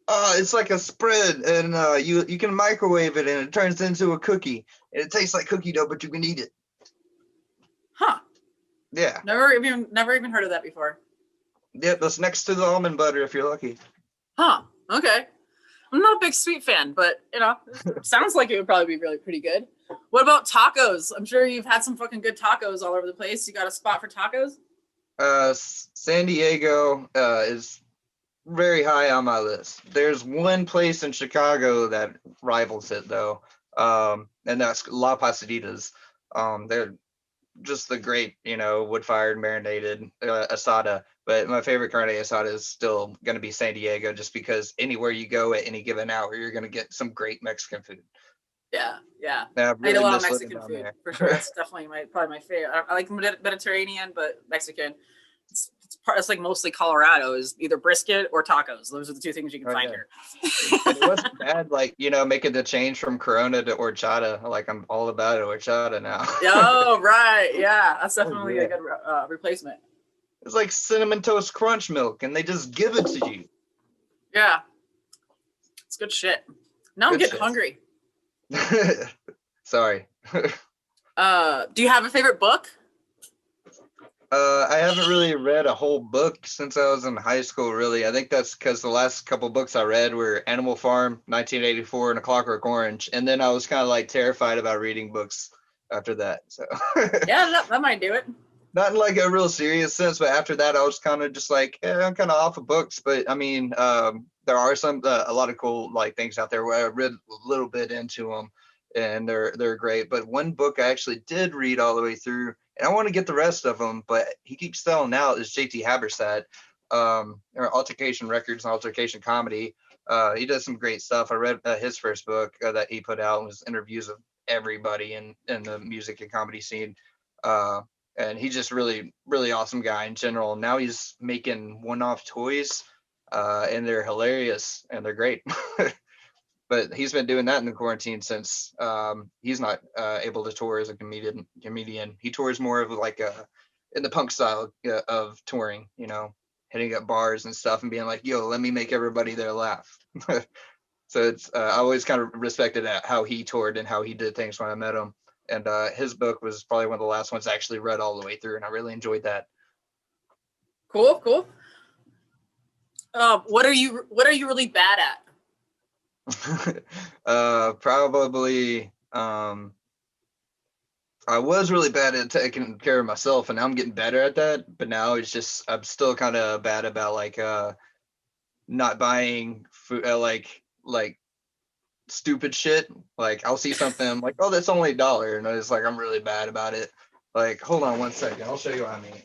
[SPEAKER 2] It's like a spread, and you can microwave it, and it turns into a cookie, and it tastes like cookie dough, but you can eat it.
[SPEAKER 1] Huh?
[SPEAKER 2] Yeah.
[SPEAKER 1] Never even heard of that before.
[SPEAKER 2] Yeah, that's next to the almond butter if you're lucky.
[SPEAKER 1] Huh? Okay. I'm not a big sweet fan, but it sounds like it would probably be really pretty good. What about tacos? I'm sure you've had some fucking good tacos all over the place. You got a spot for tacos?
[SPEAKER 2] San Diego is very high on my list. There's one place in Chicago that rivals it though. And that's La Pasaditas. They're just the great, wood fired marinated asada. But my favorite carne asada is still going to be San Diego, just because anywhere you go at any given hour, you're going to get some great Mexican food.
[SPEAKER 1] Yeah, yeah.
[SPEAKER 2] And I
[SPEAKER 1] I eat a
[SPEAKER 2] really
[SPEAKER 1] lot of
[SPEAKER 2] miss living
[SPEAKER 1] Mexican
[SPEAKER 2] down
[SPEAKER 1] food
[SPEAKER 2] there.
[SPEAKER 1] for sure. That's definitely probably my favorite. I like Mediterranean, but Mexican. It's like mostly Colorado is either brisket or tacos. Those are the two things you can
[SPEAKER 2] Oh
[SPEAKER 1] find
[SPEAKER 2] yeah.
[SPEAKER 1] here.
[SPEAKER 2] And it wasn't bad, like, making the change from Corona to horchata. Like, I'm all about horchata now.
[SPEAKER 1] Oh, right. Yeah, that's
[SPEAKER 2] Oh
[SPEAKER 1] definitely a
[SPEAKER 2] yeah.
[SPEAKER 1] good replacement.
[SPEAKER 2] It's like cinnamon toast crunch milk, and they just give it to you.
[SPEAKER 1] Yeah, it's good shit. Now I'm
[SPEAKER 2] Good
[SPEAKER 1] getting
[SPEAKER 2] shit.
[SPEAKER 1] hungry.
[SPEAKER 2] Sorry.
[SPEAKER 1] Do you have a favorite book?
[SPEAKER 2] I haven't really read a whole book since I was in high school, really. I think that's because the last couple books I read were Animal Farm, 1984, and A Clockwork Orange. And then I was kind of like terrified about reading books after that. So
[SPEAKER 1] Yeah, that might do it.
[SPEAKER 2] not in like a real serious sense, but after that, I was kind of just like, I'm kind of off of books. But I mean, there are a lot of cool like things out there where I read a little bit into them, and they're great. But one book I actually did read all the way through, and I want to get the rest of them, but he keeps selling out, is JT Haberstad, or Altercation Records and Altercation Comedy. He does some great stuff. I read his first book that he put out, was interviews of everybody in the music and comedy scene. And he's just really, really awesome guy in general. Now he's making one-off toys, and they're hilarious and they're great. But he's been doing that in the quarantine since he's not able to tour as a comedian. He tours more of like in the punk style of touring, hitting up bars and stuff and being like, yo, let me make everybody there laugh. So it's I always kind of respected how he toured and how he did things when I met him. And his book was probably one of the last ones I actually read all the way through, and I really enjoyed that.
[SPEAKER 1] Cool. What are you really bad at?
[SPEAKER 2] Probably I was really bad at taking care of myself, and now I'm getting better at that. But now it's just I'm still kind of bad about like not buying food, like stupid shit. Like I'll see something, I'm like, oh, that's only $1, and it's like I'm really bad about it. Like, hold on 1 second, I'll show you what I mean.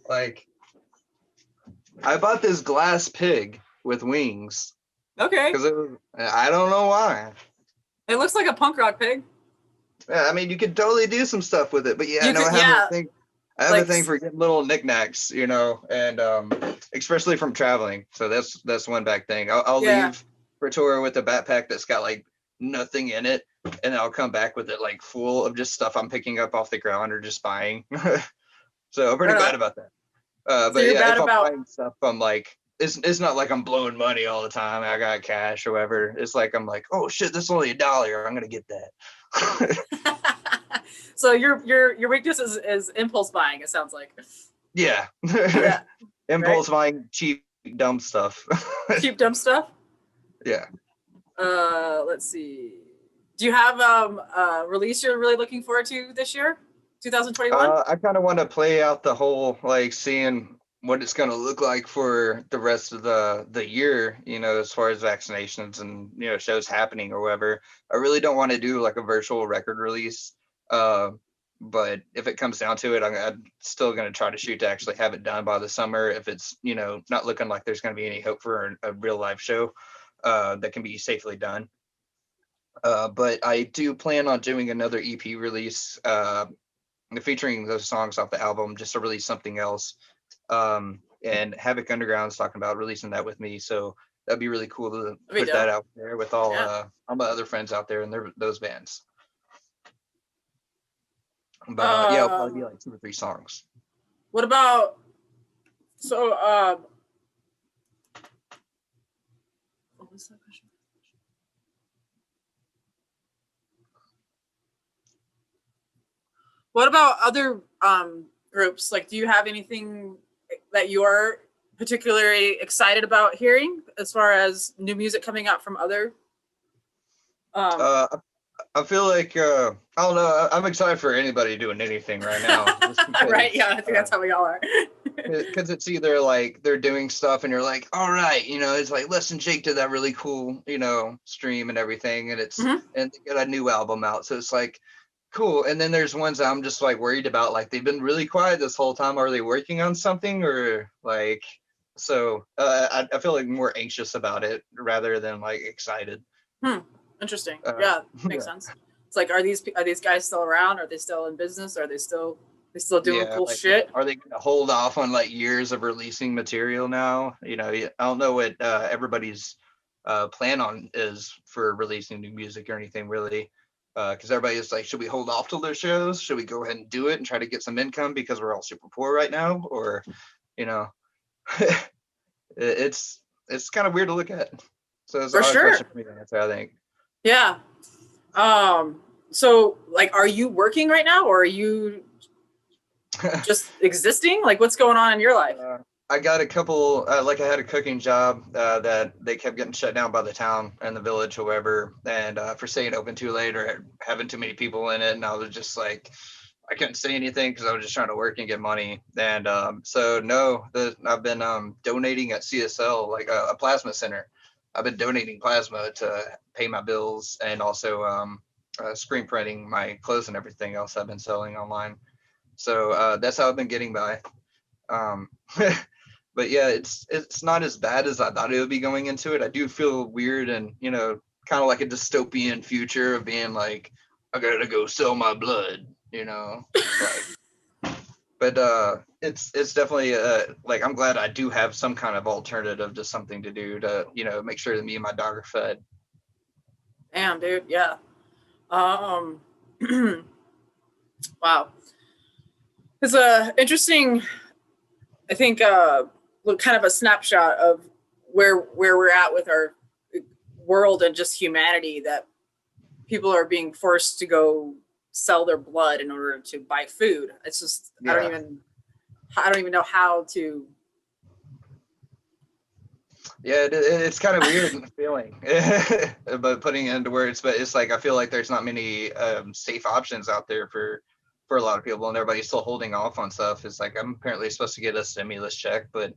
[SPEAKER 2] Like, I bought this glass pig with wings
[SPEAKER 1] Okay.
[SPEAKER 2] because I don't know why.
[SPEAKER 1] It looks like a punk rock pig.
[SPEAKER 2] Yeah, I mean, you could totally do some stuff with it, but yeah, I have a thing for getting little knickknacks, and especially from traveling. So that's one bad thing. I'll leave for tour with a backpack that's got like nothing in it, and I'll come back with it like full of just stuff I'm picking up off the ground or just buying. So I'm pretty bad about that. But yeah, if I'm buying stuff, I'm like, it's not like I'm blowing money all the time. I got cash or whatever. It's like I'm like, oh shit, this is only $1. I'm gonna get that.
[SPEAKER 1] So your weakness is impulse buying. It sounds like.
[SPEAKER 2] Yeah. Impulse buying cheap dumb stuff.
[SPEAKER 1] Cheap dumb stuff.
[SPEAKER 2] Yeah.
[SPEAKER 1] Let's see. Do you have a release you're really looking forward to this year, 2021?
[SPEAKER 2] I kind of want to play out the whole like seeing what it's going to look like for the rest of the year, as far as vaccinations and shows happening or whatever. I really don't want to do like a virtual record release, but if it comes down to it, I'm still going to try to shoot to actually have it done by the summer, if it's not looking like there's going to be any hope for a real live show that can be safely done. But I do plan on doing another EP release featuring those songs off the album, just to release something else. And Havoc Underground's talking about releasing that with me, so that'd be really cool to put that out there with all my other friends out there and those bands. But yeah, it'll probably be like 2 or 3 songs.
[SPEAKER 1] What about what was that question? What about other groups? Like, do you have anything that you are particularly excited about hearing as far as new music coming out from other?
[SPEAKER 2] I feel like I don't know. I'm excited for anybody doing anything right now.
[SPEAKER 1] Right? Yeah, I think that's how we all are.
[SPEAKER 2] because it's either like they're doing stuff and you're like, all right, it's like listen Jake did that really cool, stream and everything, and
[SPEAKER 1] Mhm.
[SPEAKER 2] and they got a new album out, so it's like cool. And then there's ones that I'm just like worried about, like they've been really quiet this whole time. Are they working on something or like? So I feel like more anxious about it rather than like excited.
[SPEAKER 1] Interesting.
[SPEAKER 2] Uh,
[SPEAKER 1] Yeah, makes
[SPEAKER 2] yeah,
[SPEAKER 1] sense. It's like, are these guys still around? Are they still in business? Are they still doing
[SPEAKER 2] yeah.
[SPEAKER 1] cool
[SPEAKER 2] Like,
[SPEAKER 1] shit?
[SPEAKER 2] are they gonna hold off on like years of releasing material now? I don't know what everybody's plan on is for releasing new music or anything really. Because everybody is like, should we hold off till their shows? Should we go ahead and do it and try to get some income because we're all super poor right now? Or, you know, it's kind of weird to look at. So it's a
[SPEAKER 1] For
[SPEAKER 2] hard question
[SPEAKER 1] sure.
[SPEAKER 2] for me to answer, I think.
[SPEAKER 1] Yeah. So like, are you working right now, or are you just existing? Like, what's going on in your life?
[SPEAKER 2] I got a couple, like I had a cooking job that they kept getting shut down by the town and the village, however, and for staying open too late or having too many people in it. And I was just like, I couldn't say anything because I was just trying to work and get money. And so, no, I've been donating at CSL, like a plasma center. I've been donating plasma to pay my bills and also screen printing my clothes and everything else I've been selling online. So that's how I've been getting by. Um, but yeah, it's not as bad as I thought it would be going into it. I do feel weird and kind of like a dystopian future of being like, I gotta go sell my blood, like. But it's definitely like I'm glad I do have some kind of alternative to something to do to make sure that me and my dog are fed.
[SPEAKER 1] Damn, dude. Yeah. Um. Wow. It's a interesting. I think kind of a snapshot of where we're at with our world and just humanity, that people are being forced to go sell their blood in order to buy food. It's just
[SPEAKER 2] Yeah,
[SPEAKER 1] I don't even know how to.
[SPEAKER 2] yeah, it's kind of weird feeling, but putting it into words. But it's like I feel like there's not many safe options out there for a lot of people, and everybody's still holding off on stuff. It's like I'm apparently supposed to get a stimulus check, but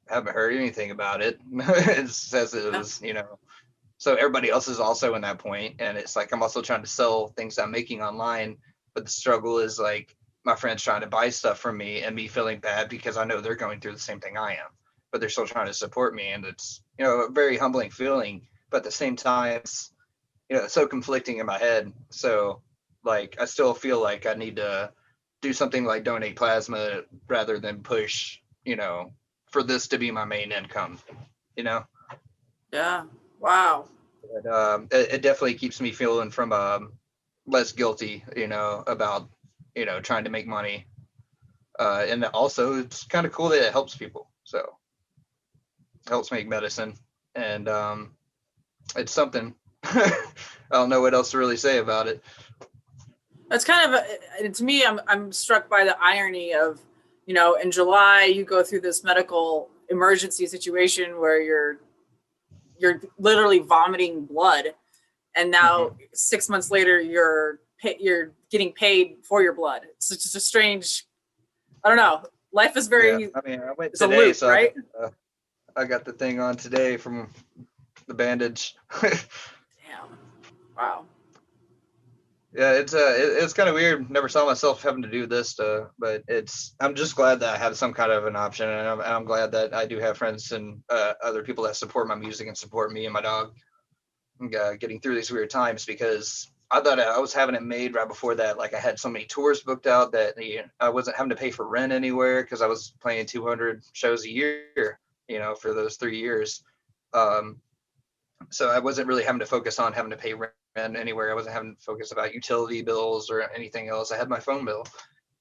[SPEAKER 2] I haven't heard anything about it. It says it
[SPEAKER 1] Yeah,
[SPEAKER 2] was, so everybody else is also in that point, and it's like I'm also trying to sell things I'm making online, but the struggle is like my friends trying to buy stuff from me and me feeling bad because I know they're going through the same thing I am, but they're still trying to support me, and it's a very humbling feeling, but at the same time it's so conflicting in my head. So like I still feel like I need to do something like donate plasma rather than push for this to be my main income you know
[SPEAKER 1] yeah. Wow.
[SPEAKER 2] but it definitely keeps me feeling from less guilty about trying to make money, and also it's kind of cool that it helps people, so it helps make medicine, and it's something. I don't know what else to really say about it.
[SPEAKER 1] That's kind of to me. I'm struck by the irony of, in July you go through this medical emergency situation where you're literally vomiting blood, and now
[SPEAKER 2] Mm-hmm.
[SPEAKER 1] 6 months later you're getting paid for your blood. It's just a strange. I don't know. Life is
[SPEAKER 2] Yeah,
[SPEAKER 1] very.
[SPEAKER 2] I mean, I went
[SPEAKER 1] It's a
[SPEAKER 2] today,
[SPEAKER 1] loop,
[SPEAKER 2] so
[SPEAKER 1] right?
[SPEAKER 2] I got the thing on today from the bandage.
[SPEAKER 1] Damn. Wow.
[SPEAKER 2] Yeah, it's kind of weird. Never saw myself having to do this, but I'm just glad that I have some kind of an option, and I'm glad that I do have friends and other people that support my music and support me and my dog, getting through these weird times, because I thought I was having it made right before that. Like I had so many tours booked out that I wasn't having to pay for rent anywhere because I was playing 200 shows a year, for those 3 years. Um, so I wasn't really having to focus on having to pay rent anywhere. I wasn't having to focus about utility bills or anything else. I had my phone bill,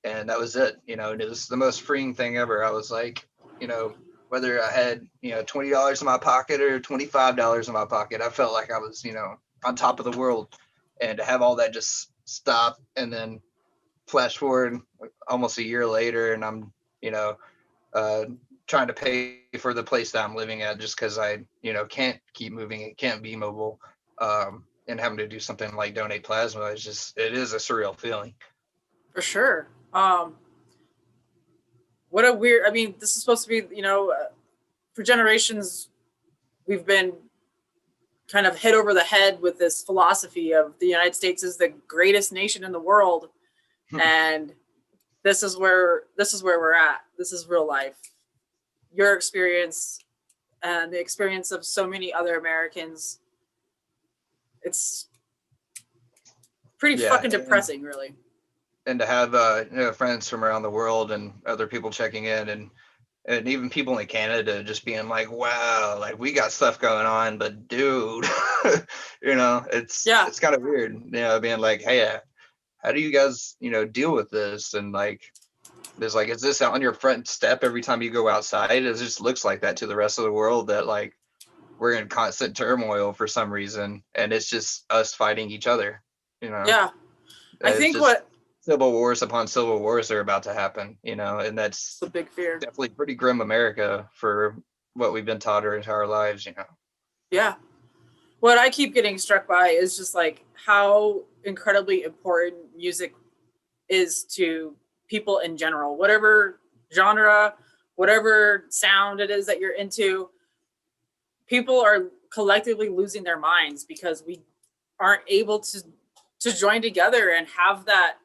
[SPEAKER 2] and that was it. And it was the most freeing thing ever. I was like, whether I had $20 in my pocket or $25 in my pocket, I felt like I was on top of the world. And to have all that just stop, and then flash forward almost a year later, and I'm uh, trying to pay for the place that I'm living at just because I, can't keep moving. It can't be mobile. And having to do something like donate plasma it is a surreal feeling.
[SPEAKER 1] For sure. what a weird, I mean, this is supposed to be, for generations, we've been kind of hit over the head with this philosophy of the United States is the greatest nation in the world. And this is where we're at. This is real life. Your experience and the experience of so many other Americans. It's pretty fucking depressing, really.
[SPEAKER 2] And to have friends from around the world and other people checking in, and even people in Canada just being like, wow, like we got stuff going on, but dude, it's kind of weird, being like, hey, how do you guys, deal with this? And like, there's like, is this on your front step every time you go outside? It just looks like that to the rest of the world, that like we're in constant turmoil for some reason, and it's just us fighting each other,
[SPEAKER 1] Yeah. I think what
[SPEAKER 2] civil wars upon civil wars are about to happen, and that's
[SPEAKER 1] a big fear.
[SPEAKER 2] Definitely pretty grim America for what we've been taught our entire lives,
[SPEAKER 1] Yeah. What I keep getting struck by is just like how incredibly important music is to people in general, whatever genre, whatever sound it is that you're into. People are collectively losing their minds because we aren't able to join together and have that.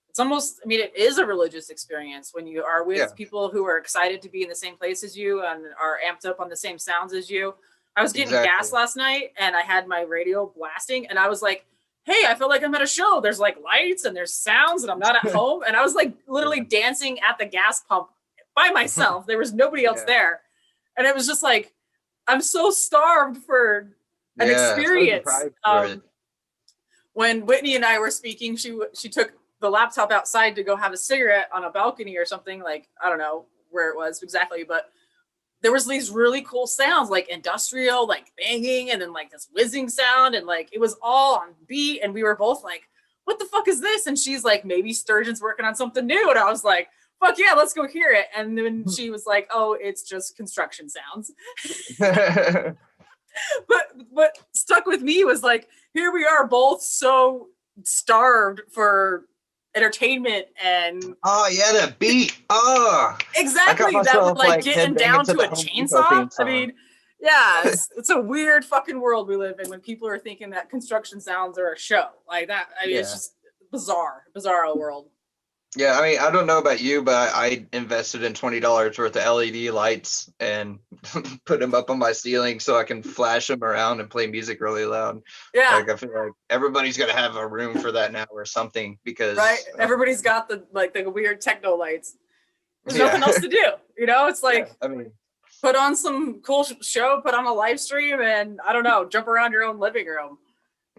[SPEAKER 1] It's almost, I mean, it is a religious experience when you are with people who are excited to be in the same place as you and are amped up on the same sounds as you. I was getting gas last night and I had my radio blasting and I was like, hey, I feel like I'm at a show. There's like lights and there's sounds and I'm not at home. And I was like literally dancing at the gas pump by myself. There was nobody else there. And it was just like, I'm so starved for an experience. When Whitney and I were speaking, she took the laptop outside to go have a cigarette on a balcony or something, like, I don't know where it was exactly, but there was these really cool sounds, like industrial, like banging, and then like this whizzing sound, and like it was all on beat, and we were both like, what the fuck is this? And she's like, maybe Sturgeon's working on something new. And I was like, fuck yeah, let's go hear it. And then she was like, oh, it's just construction sounds. But what stuck with me was like, here we are both so starved for entertainment and
[SPEAKER 2] the beat.
[SPEAKER 1] Exactly, that we're like getting down to a chainsaw. I mean, yeah, it's a weird fucking world we live in when people are thinking that construction sounds are a show like that. I mean, it's just bizarro world.
[SPEAKER 2] Yeah, I mean, I don't know about you, but I invested in $20 worth of LED lights and put them up on my ceiling so I can flash them around and play music really loud.
[SPEAKER 1] Yeah,
[SPEAKER 2] like I feel like everybody's got to have a room for that now or something, because
[SPEAKER 1] everybody's got the weird techno lights. There's nothing else to do, It's like, I mean, put on some cool show, put on a live stream, and I don't know, jump around your own living room.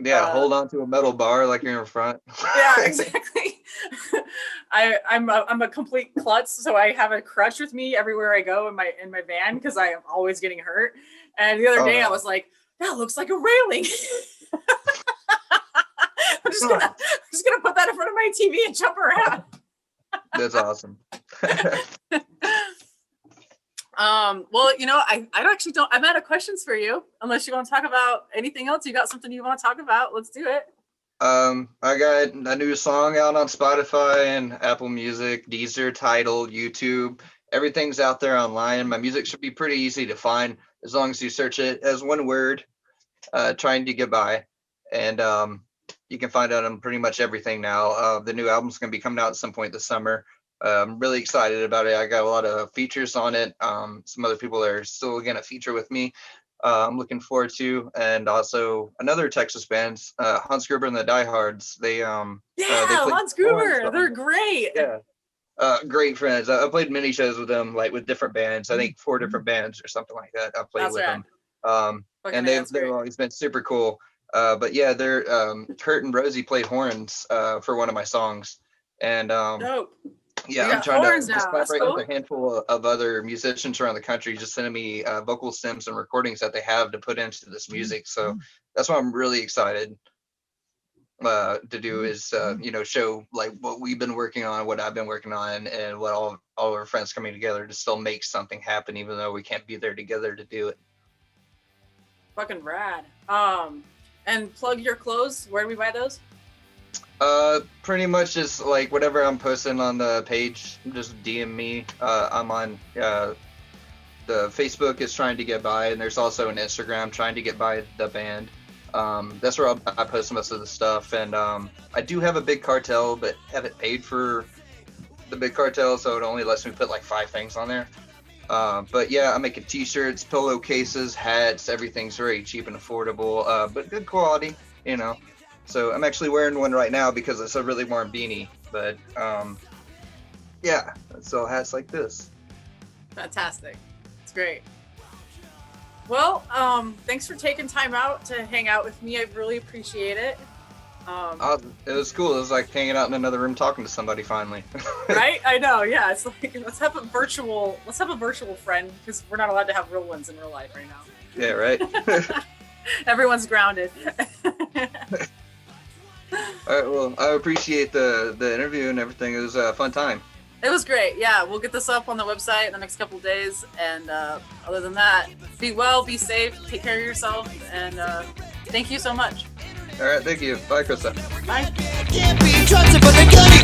[SPEAKER 2] Yeah, hold on to a metal bar like you're in front.
[SPEAKER 1] Yeah, exactly. I'm a complete klutz, so I have a crutch with me everywhere I go in my van because I am always getting hurt. And the other day I was like, that looks like a railing. I'm just gonna put that in front of my TV and jump around.
[SPEAKER 2] That's awesome.
[SPEAKER 1] Well, I actually don't. I'm out of questions for you. Unless you want to talk about anything else. You got something you want to talk about? Let's do it.
[SPEAKER 2] I got a new song out on Spotify and Apple Music, Deezer, Tidal, YouTube. Everything's out there online. My music should be pretty easy to find as long as you search it as one word, Trying to Get By. And you can find out on pretty much everything now. The new album's going to be coming out at some point this summer. I'm really excited about it. I got a lot of features on it. Some other people are still going to feature with me. I'm looking forward to, and also another Texas band, Hans Gruber and the Diehards. They
[SPEAKER 1] Hans Gruber, they're great.
[SPEAKER 2] Yeah, great friends. I played many shows with them, like with different bands. I think 4 different bands or something like that. I played with them, and they've always been super cool. But yeah, they're Kurt and Rosie played horns for one of my songs, and
[SPEAKER 1] dope.
[SPEAKER 2] Yeah, I'm trying to collaborate with a handful of other musicians around the country, just sending me vocal stems and recordings that they have to put into this music. So that's what I'm really excited to do is, show like what we've been working on, what I've been working on, and what all our friends coming together to still make something happen, even though we can't be there together to do it.
[SPEAKER 1] Fucking rad. And plug your clothes. Where do we buy those?
[SPEAKER 2] Pretty much just like whatever I'm posting on the page, just DM me. I'm on the Facebook is trying to get by, and there's also an Instagram trying to get by the band. That's where I post most of the stuff, and I do have a big cartel, but haven't paid for the big cartel, so it only lets me put like 5 things on there. But yeah, I'm making t-shirts, pillowcases, hats, everything's very cheap and affordable, but good quality, you know. So I'm actually wearing one right now because it's a really warm beanie, but yeah, so hats like this.
[SPEAKER 1] Fantastic. It's great. Well, thanks for taking time out to hang out with me. I really appreciate it.
[SPEAKER 2] It was cool. It was like hanging out in another room talking to somebody finally.
[SPEAKER 1] Right? I know. Yeah, it's like let's have a virtual friend because we're not allowed to have real ones in real life right now.
[SPEAKER 2] Yeah, right.
[SPEAKER 1] Everyone's grounded.
[SPEAKER 2] All right, well, I appreciate the interview and everything. It was a fun time.
[SPEAKER 1] It was great. Yeah, we'll get this up on the website in the next couple of days. And other than that, be well, be safe, take care of yourself, and thank you so much.
[SPEAKER 2] All right, thank you. Bye, Krista.
[SPEAKER 1] Bye.
[SPEAKER 3] Can't be trusted, but they're gonna